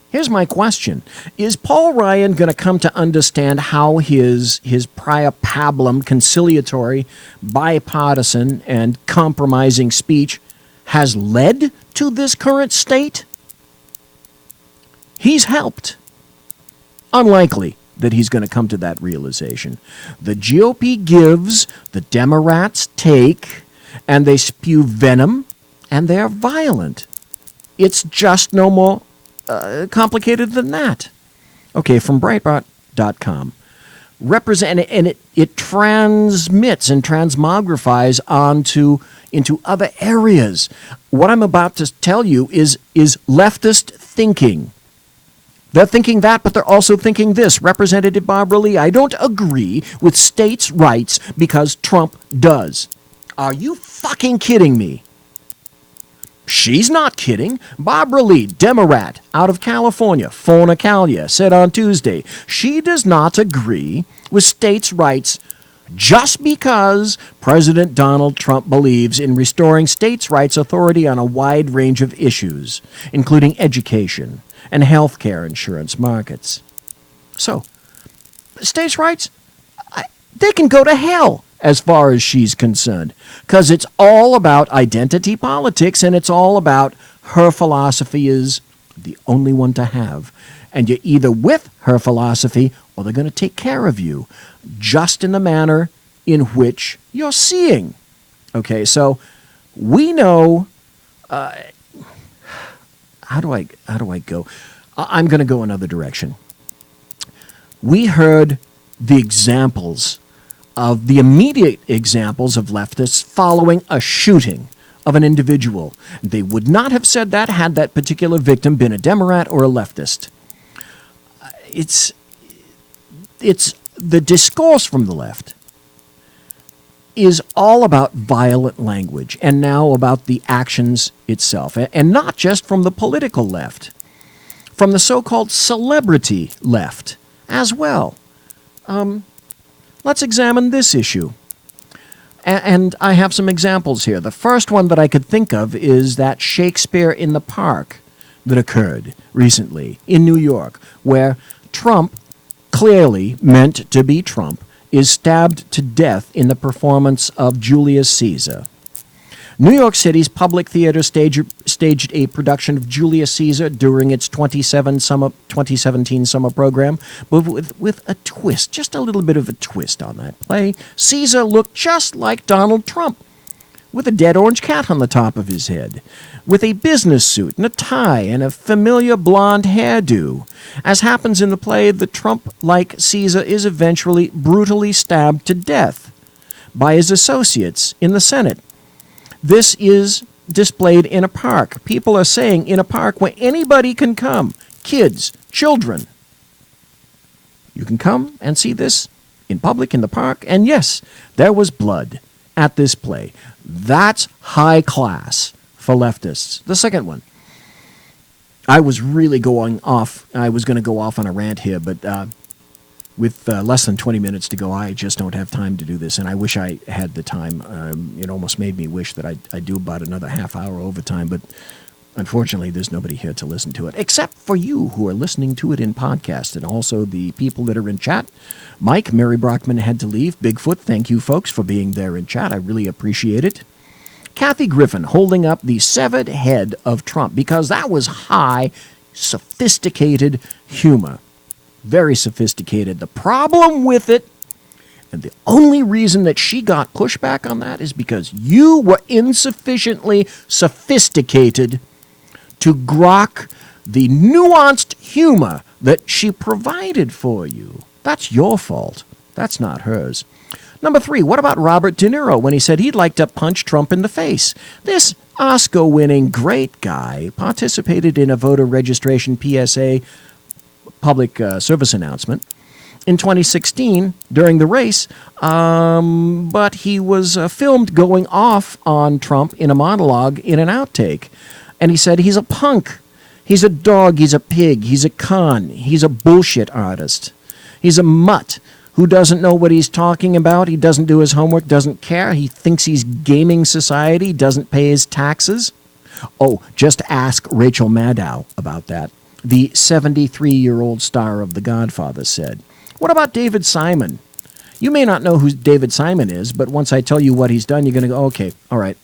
Here's my question. Is Paul Ryan going to come to understand how his prior pablum, conciliatory, bipartisan, and compromising speech has led to this current state? He's helped. Unlikely that he's going to come to that realization. The GOP gives, the Democrats take, and they spew venom, and they're violent. It's just no more complicated than that. Okay, from Breitbart.com. It transmits and transmogrifies into other areas. What I'm about to tell you is leftist thinking. They're thinking that, but they're also thinking this. Representative Barbara Lee, I don't agree with states' rights because Trump does. Are you fucking kidding me? She's not kidding. Barbara Lee, Democrat, out of California, Fornicalia, said on Tuesday, she does not agree with states' rights just because President Donald Trump believes in restoring states' rights authority on a wide range of issues, including education and health care insurance markets. So, states' rights, they can go to hell as far as she's concerned, because it's all about identity politics and it's all about her philosophy is the only one to have. And you're either with her philosophy or they're going to take care of you, just in the manner in which you're seeing. Okay, so we know. How do I go? I'm going to go another direction. We heard the examples of the immediate examples of leftists following a shooting of an individual. They would not have said that had that particular victim been a Democrat or a leftist. It's the discourse from the left is all about violent language and now about the actions itself, and not just from the political left, from the so-called celebrity left as well. Let's examine this issue. And I have some examples here. The first one that I could think of is that Shakespeare in the Park that occurred recently in New York, where Trump, clearly meant to be Trump, is stabbed to death in the performance of Julius Caesar. New York City's Public Theater staged a production of Julius Caesar during its 2017 summer program, but with a twist, just a little bit of a twist on that play. Caesar looked just like Donald Trump, with a dead orange cat on the top of his head, with a business suit and a tie and a familiar blonde hairdo. As happens in the play, the Trump-like Caesar is eventually brutally stabbed to death by his associates in the Senate. This is displayed in a park. People are saying in a park where anybody can come, kids, children. You can come and see this in public in the park, and yes, there was blood at this play. That's high class for leftists. The second one. I was really going off. I was going to go off on a rant here, but with less than 20 minutes to go, I just don't have time to do this, and I wish I had the time. It almost made me wish that I'd do about another half hour overtime, but unfortunately, there's nobody here to listen to it, except for you who are listening to it in podcast, and also the people that are in chat. Mike, Mary Brockman had to leave. Bigfoot, thank you folks for being there in chat. I really appreciate it. Kathy Griffin holding up the severed head of Trump, because that was high, sophisticated humor. Very sophisticated. The problem with it, and the only reason that she got pushback on that, is because you were insufficiently sophisticated to grok the nuanced humor that she provided for you. That's your fault. That's not hers. Number 3, what about Robert De Niro when he said he'd like to punch Trump in the face? This Oscar-winning great guy participated in a voter registration PSA public service announcement in 2016 during the race, but he was filmed going off on Trump in a monologue in an outtake. And he said he's a punk, he's a dog, he's a pig, he's a con, he's a bullshit artist, he's a mutt who doesn't know what he's talking about, he doesn't do his homework, doesn't care, he thinks he's gaming society, doesn't pay his taxes. Oh, just ask Rachel Maddow about that. The 73-year-old star of The Godfather said. What about David Simon? You may not know who David Simon is, but once I tell you what he's done, you're going to go, okay, all right.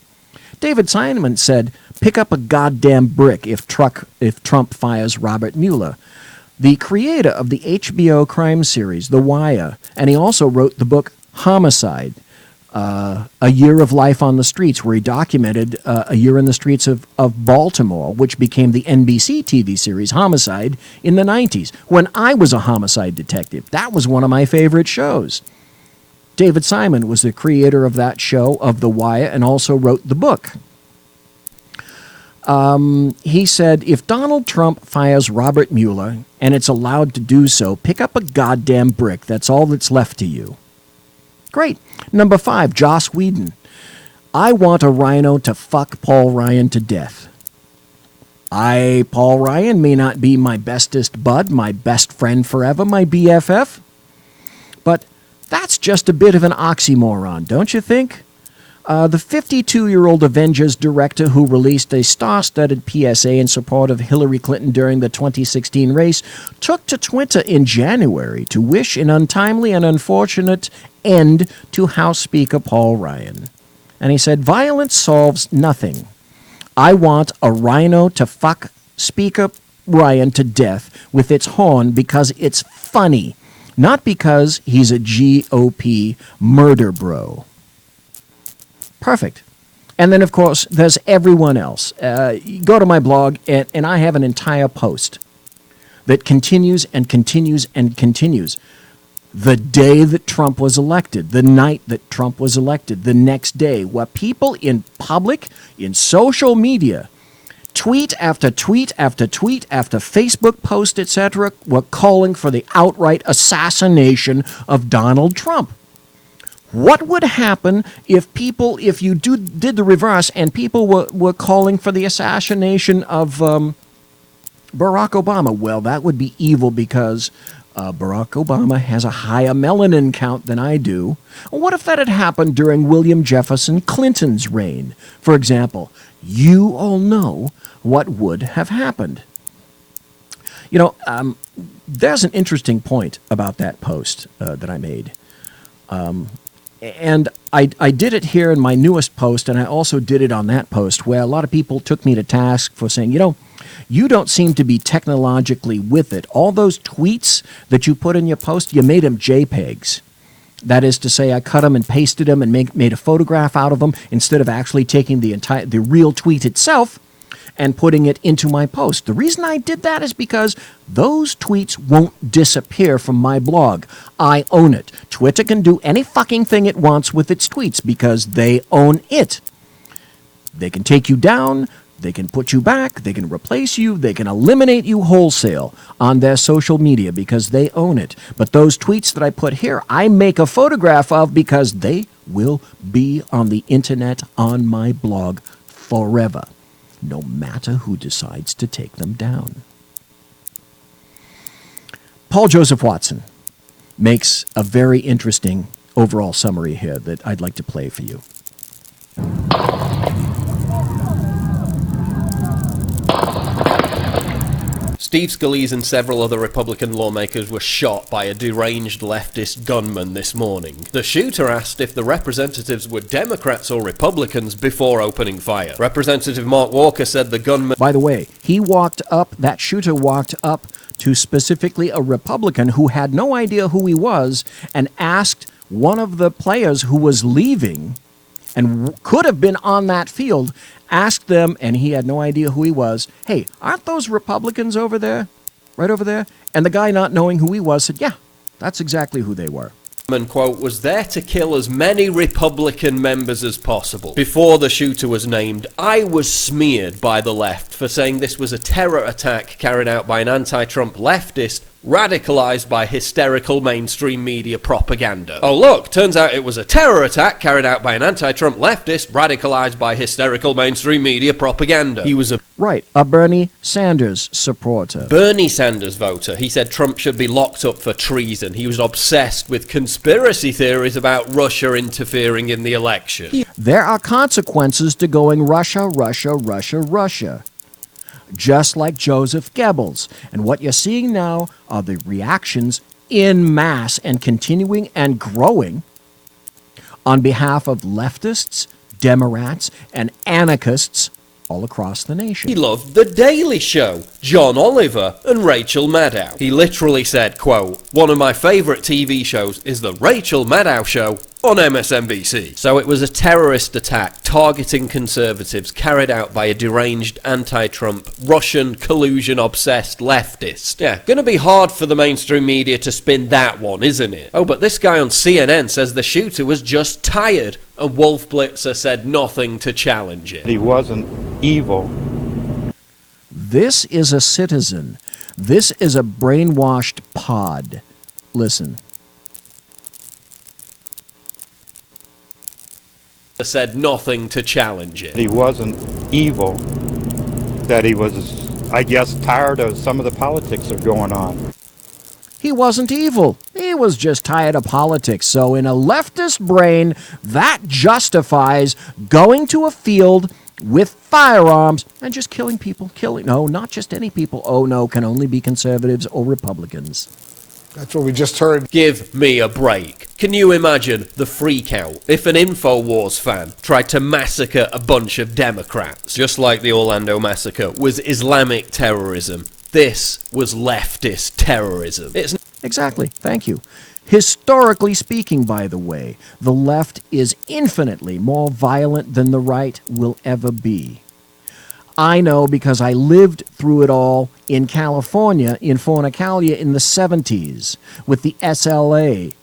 David Simon said, pick up a goddamn brick if Trump fires Robert Mueller, the creator of the HBO crime series, The Wire, and he also wrote the book Homicide, A Year of Life on the Streets, where he documented a year in the streets of Baltimore, which became the NBC TV series Homicide in the 90s, when I was a homicide detective. That was one of my favorite shows. David Simon was the creator of that show, of The Wire, and also wrote the book. He said, if Donald Trump fires Robert Mueller, and it's allowed to do so, pick up a goddamn brick. That's all that's left to you. Great. Number 5, Joss Whedon. I want a rhino to fuck Paul Ryan to death. Paul Ryan, may not be my bestest bud, my best friend forever, my BFF, but that's just a bit of an oxymoron, don't you think? The 52-year-old Avengers director who released a star-studded PSA in support of Hillary Clinton during the 2016 race took to Twitter in January to wish an untimely and unfortunate end to House Speaker Paul Ryan. And he said, violence solves nothing. I want a rhino to fuck Speaker Ryan to death with its horn because it's funny, not because he's a GOP murder bro. Perfect. And then, of course, there's everyone else. Go to my blog, and I have an entire post that continues and continues and continues. The day that Trump was elected, the night that Trump was elected, the next day, where people in public, in social media, tweet after tweet after tweet after Facebook post, etc., were calling for the outright assassination of Donald Trump. What would happen if you did the reverse and people were calling for the assassination of Barack Obama? Well, that would be evil because Barack Obama has a higher melanin count than I do. What if that had happened during William Jefferson Clinton's reign? For example, you all know what would have happened. You know, there's an interesting point about that post that I made. And I did it here in my newest post, and I also did it on that post, where a lot of people took me to task for saying, you know, you don't seem to be technologically with it. All those tweets that you put in your post, you made them JPEGs. That is to say, I cut them and pasted them and made a photograph out of them instead of actually taking the real tweet itself and putting it into my post. The reason I did that is because those tweets won't disappear from my blog. I own it. Twitter can do any fucking thing it wants with its tweets because they own it. They can take you down, they can put you back, they can replace you, they can eliminate you wholesale on their social media because they own it. But those tweets that I put here, I make a photograph of because they will be on the internet on my blog forever, no matter who decides to take them down. Paul Joseph Watson makes a very interesting overall summary here that I'd like to play for you. Steve Scalise and several other Republican lawmakers were shot by a deranged leftist gunman this morning. The shooter asked if the representatives were Democrats or Republicans before opening fire. Representative Mark Walker said the gunman... By the way, that shooter walked up to specifically a Republican who had no idea who he was and asked one of the players who was leaving and could have been on that field, asked them, and he had no idea who he was, hey, aren't those Republicans over there? Right over there? And the guy, not knowing who he was, said, yeah, that's exactly who they were. Quote, was there to kill as many Republican members as possible. Before the shooter was named, I was smeared by the left for saying this was a terror attack carried out by an anti-Trump leftist radicalized by hysterical mainstream media propaganda. Oh look, turns out it was a terror attack carried out by an anti-Trump leftist radicalized by hysterical mainstream media propaganda. He was a Bernie Sanders supporter. Bernie Sanders voter. He said Trump should be locked up for treason. He was obsessed with conspiracy theories about Russia interfering in the election. There are consequences to going Russia, Russia, Russia, Russia. Just like Joseph Goebbels. And what you're seeing now are the reactions in mass and continuing and growing on behalf of leftists, Democrats, and anarchists all across the nation. He loved The Daily Show, John Oliver, and Rachel Maddow. He literally said, quote, one of my favorite TV shows is The Rachel Maddow Show on MSNBC. So it was a terrorist attack targeting conservatives carried out by a deranged anti-Trump, Russian collusion-obsessed leftist. Yeah, gonna be hard for the mainstream media to spin that one, isn't it? Oh, but this guy on CNN says the shooter was just tired, and Wolf Blitzer said nothing to challenge it. He wasn't evil. This is a citizen. This is a brainwashed pod. Listen. Said nothing to challenge it. He wasn't evil. That he was, I guess, tired of some of the politics that are going on. He wasn't evil. He was just tired of politics. So in a leftist brain, that justifies going to a field with firearms and just killing people. No, not just any people. Oh, no, can only be conservatives or Republicans. That's what we just heard. Give me a break. Can you imagine the freakout if an InfoWars fan tried to massacre a bunch of Democrats? Just like the Orlando massacre was Islamic terrorism, this was leftist terrorism. Exactly. Thank you. Historically speaking, by the way, the left is infinitely more violent than the right will ever be. I know because I lived through it all in California, in Fornicalia in the 70s, with the SLA,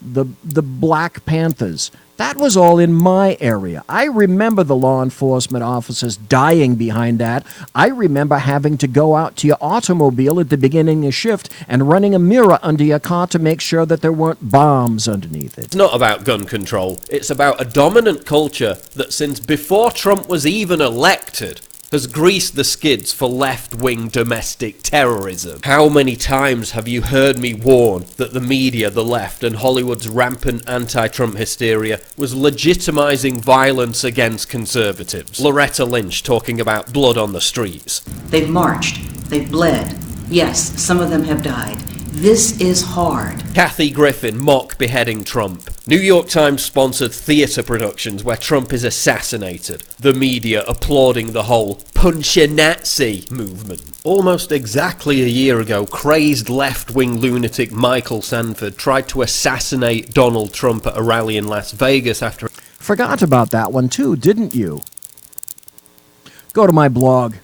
the Black Panthers. That was all in my area. I remember the law enforcement officers dying behind that. I remember having to go out to your automobile at the beginning of shift and running a mirror under your car to make sure that there weren't bombs underneath it. It's not about gun control. It's about a dominant culture that since before Trump was even elected has greased the skids for left-wing domestic terrorism. How many times have you heard me warn that the media, the left, and Hollywood's rampant anti-Trump hysteria was legitimizing violence against conservatives? Loretta Lynch talking about blood on the streets. They've marched. They've bled. Yes, some of them have died. This is hard. Kathy Griffin mock beheading Trump. New York Times sponsored theatre productions where Trump is assassinated. The media applauding the whole punch-a-Nazi movement. Almost exactly a year ago, crazed left-wing lunatic Michael Sanford tried to assassinate Donald Trump at a rally in Las Vegas after... Forgot about that one too, didn't you? Go to my blog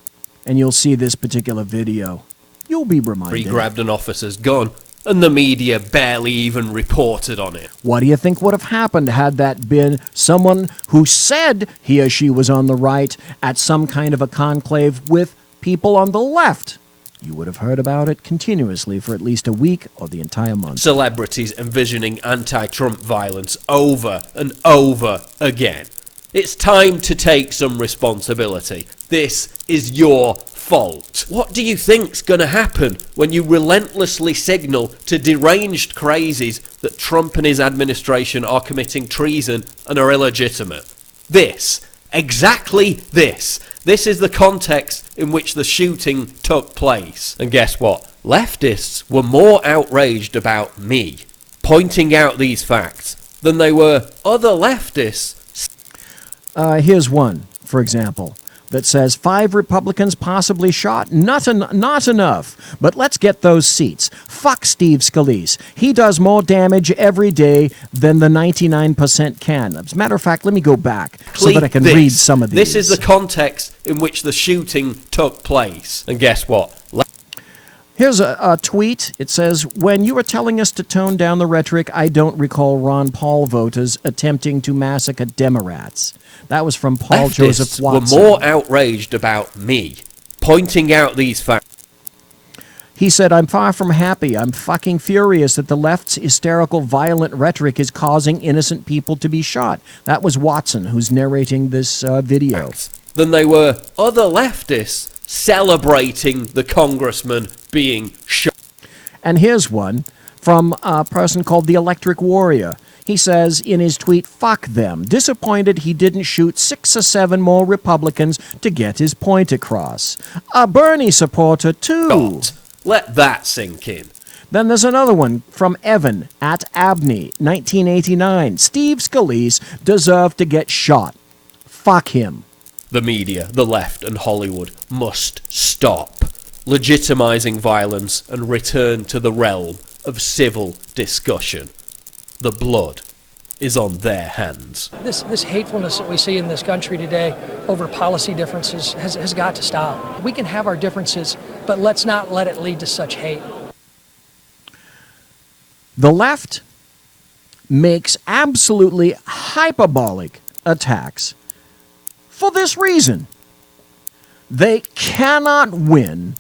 and you'll see this particular video. You'll be reminded. He grabbed an officer's gun, and the media barely even reported on it. What do you think would have happened had that been someone who said he or she was on the right at some kind of a conclave with people on the left? You would have heard about it continuously for at least a week or the entire month. Celebrities envisioning anti-Trump violence over and over again. It's time to take some responsibility. This is your fault. What do you think's going to happen when you relentlessly signal to deranged crazies that Trump and his administration are committing treason and are illegitimate? This. Exactly this. This is the context in which the shooting took place. And guess what? Leftists were more outraged about me pointing out these facts than they were other leftists. Here's one, for example, that says 5 Republicans possibly shot. Not enough. But let's get those seats. Fuck Steve Scalise. He does more damage every day than the 99% can. As a matter of fact, let me go back so that I can read some of these. This is the context in which the shooting took place. And guess what? Here's a tweet. It says, when you were telling us to tone down the rhetoric, I don't recall Ron Paul voters attempting to massacre Democrats. That was from Paul Joseph Watson. Were more outraged about me pointing out these facts. He said, I'm far from happy. I'm fucking furious that the left's hysterical, violent rhetoric is causing innocent people to be shot. That was Watson, who's narrating this video. Than they were other leftists celebrating the congressman being shot. And here's one from a person called the Electric Warrior. He says in his tweet, fuck them. Disappointed he didn't shoot 6 or 7 more Republicans to get his point across. A Bernie supporter, too. God, let that sink in. Then there's another one from Evan at Abney, 1989. Steve Scalise deserved to get shot. Fuck him. The media, the left, and Hollywood must stop legitimizing violence and return to the realm of civil discussion. The blood is on their hands. This hatefulness that we see in this country today over policy differences has got to stop. We can have our differences, but let's not let it lead to such hate. The left makes absolutely hyperbolic attacks for this reason. They cannot win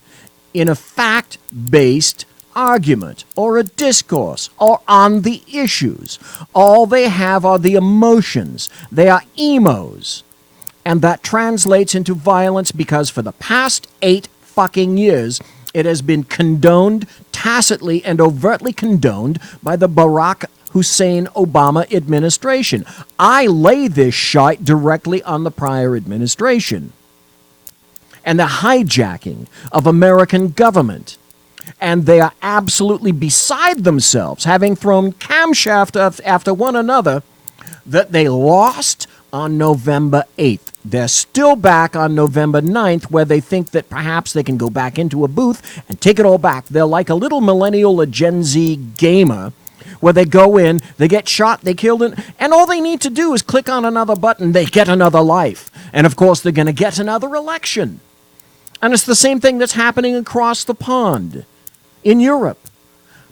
in a fact-based argument or a discourse or on the issues. All they have are the emotions. They are emos. And that translates into violence because for the past 8 fucking years, it has been condoned, tacitly and overtly condoned by the Barack Hussein Obama administration. I lay this shite directly on the prior administration and the hijacking of American government. And they are absolutely beside themselves, having thrown camshaft after one another, that they lost on November 8th. They're still back on November 9th, where they think that perhaps they can go back into a booth and take it all back. They're like a little millennial or Gen Z gamer, where they go in, they get shot, they killed it, and all they need to do is click on another button, they get another life. And of course, they're going to get another election. And it's the same thing that's happening across the pond in Europe.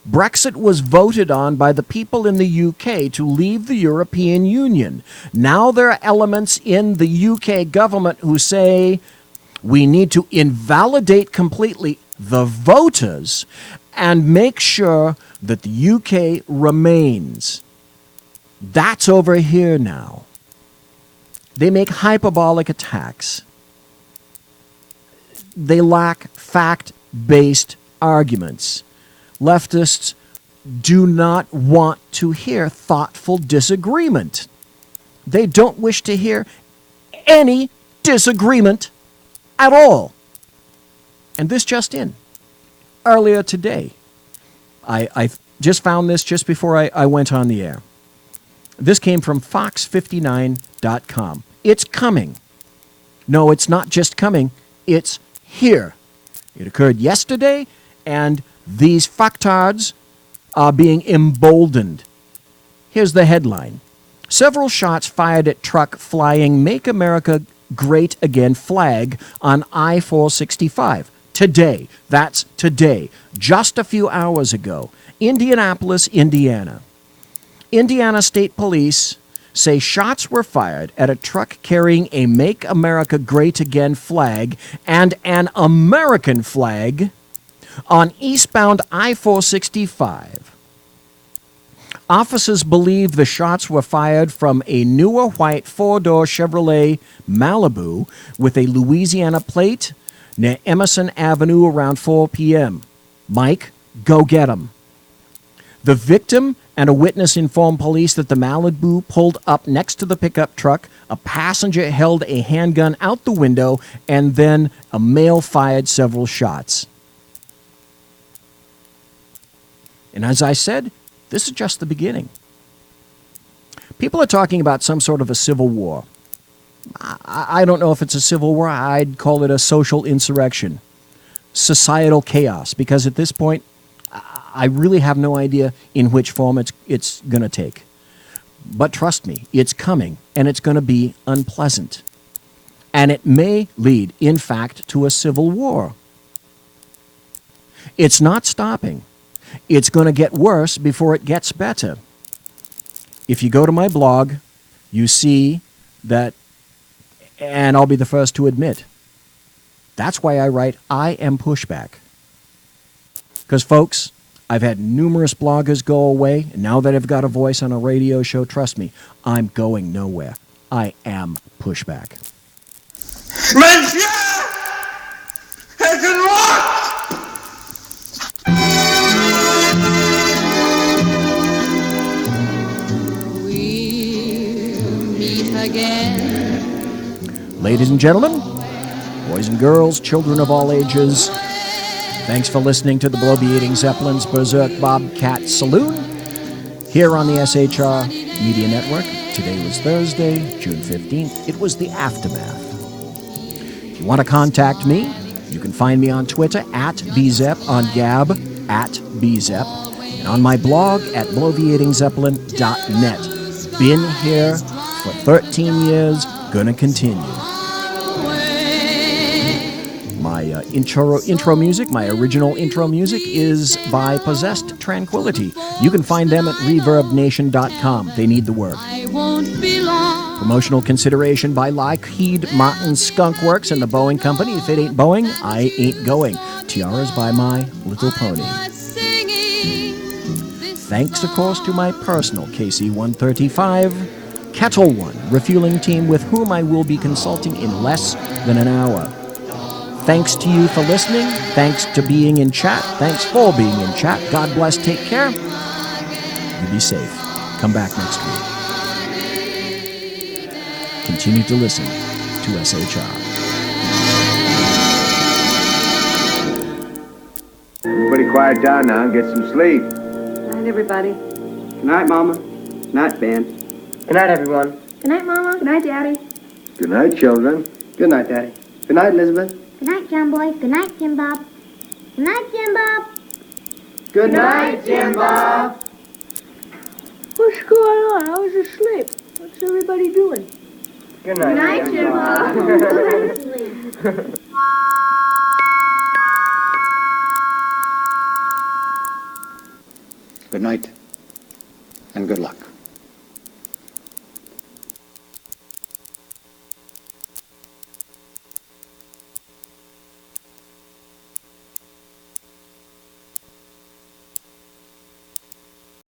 Brexit was voted on by the people in the UK to leave the European Union. Now there are elements in the UK government who say we need to invalidate completely the voters and make sure that the UK remains. That's over here now. They make hyperbolic attacks. They lack fact-based arguments. Leftists do not want to hear thoughtful disagreement. They don't wish to hear any disagreement at all. And this just in. Earlier today, I just found this just before I went on the air. This came from Fox59.com. It's coming. No, it's not just coming. It's here. It occurred yesterday, and these fucktards are being emboldened. Here's the headline. Several shots fired at truck flying Make America Great Again flag on I-465. Today. That's today. Just a few hours ago. Indianapolis, Indiana. Indiana State Police say shots were fired at a truck carrying a Make America Great Again flag and an American flag on eastbound I-465. Officers believe the shots were fired from a newer white four-door Chevrolet Malibu with a Louisiana plate near Emerson Avenue around 4 p.m. Mike, go get 'em. The victim and a witness informed police that the Malibu pulled up next to the pickup truck. A passenger held a handgun out the window, and then a male fired several shots. And as I said, this is just the beginning. People are talking about some sort of a civil war. I don't know if it's a civil war. I'd call it a social insurrection, societal chaos, because at this point, I really have no idea in which form it's going to take. But trust me, it's coming, and it's going to be unpleasant. And it may lead, in fact, to a civil war. It's not stopping. It's going to get worse before it gets better. If you go to my blog, you see that, and I'll be the first to admit, that's why I write, I am pushback. Because, folks, I've had numerous bloggers go away, and now that I've got a voice on a radio show, trust me, I'm going nowhere. I am pushback. Ladies and gentlemen, boys and girls, children of all ages, thanks for listening to the Bloviating Zeppelin's Berserk Bobcat Saloon here on the SHR Media Network. Today was Thursday, June 15th. It was the aftermath. If you want to contact me, you can find me on Twitter at BZEP, on Gab at BZEP, and on my blog at bloviatingzeppelin.net. Been here for 13 years, gonna continue. My intro music, my original intro music, is by Possessed Tranquility. You can find them at ReverbNation.com. They need the work. Promotional consideration by Lockheed Martin Skunk Works and the Boeing Company. If it ain't Boeing, I ain't going. Tiaras by My Little Pony. Thanks, of course, to my personal KC-135 Kettle One refueling team, with whom I will be consulting in less than an hour. Thanks to you for listening. Thanks to being in chat. Thanks for being in chat. God bless. Take care. You be safe. Come back next week. Continue to listen to SHR. Everybody quiet down now and get some sleep. Good night, everybody. Good night, Mama. Good night, Ben. Good night, everyone. Good night, Mama. Good night, Daddy. Good night, children. Good night, Daddy. Good night, Elizabeth. Good night, John Boy. Good night, Jim Bob. Good night, Jim Bob. Good night, Jim Bob. What's going on? I was asleep. What's everybody doing? Good Good night, Jim Bob. Good night, and good luck.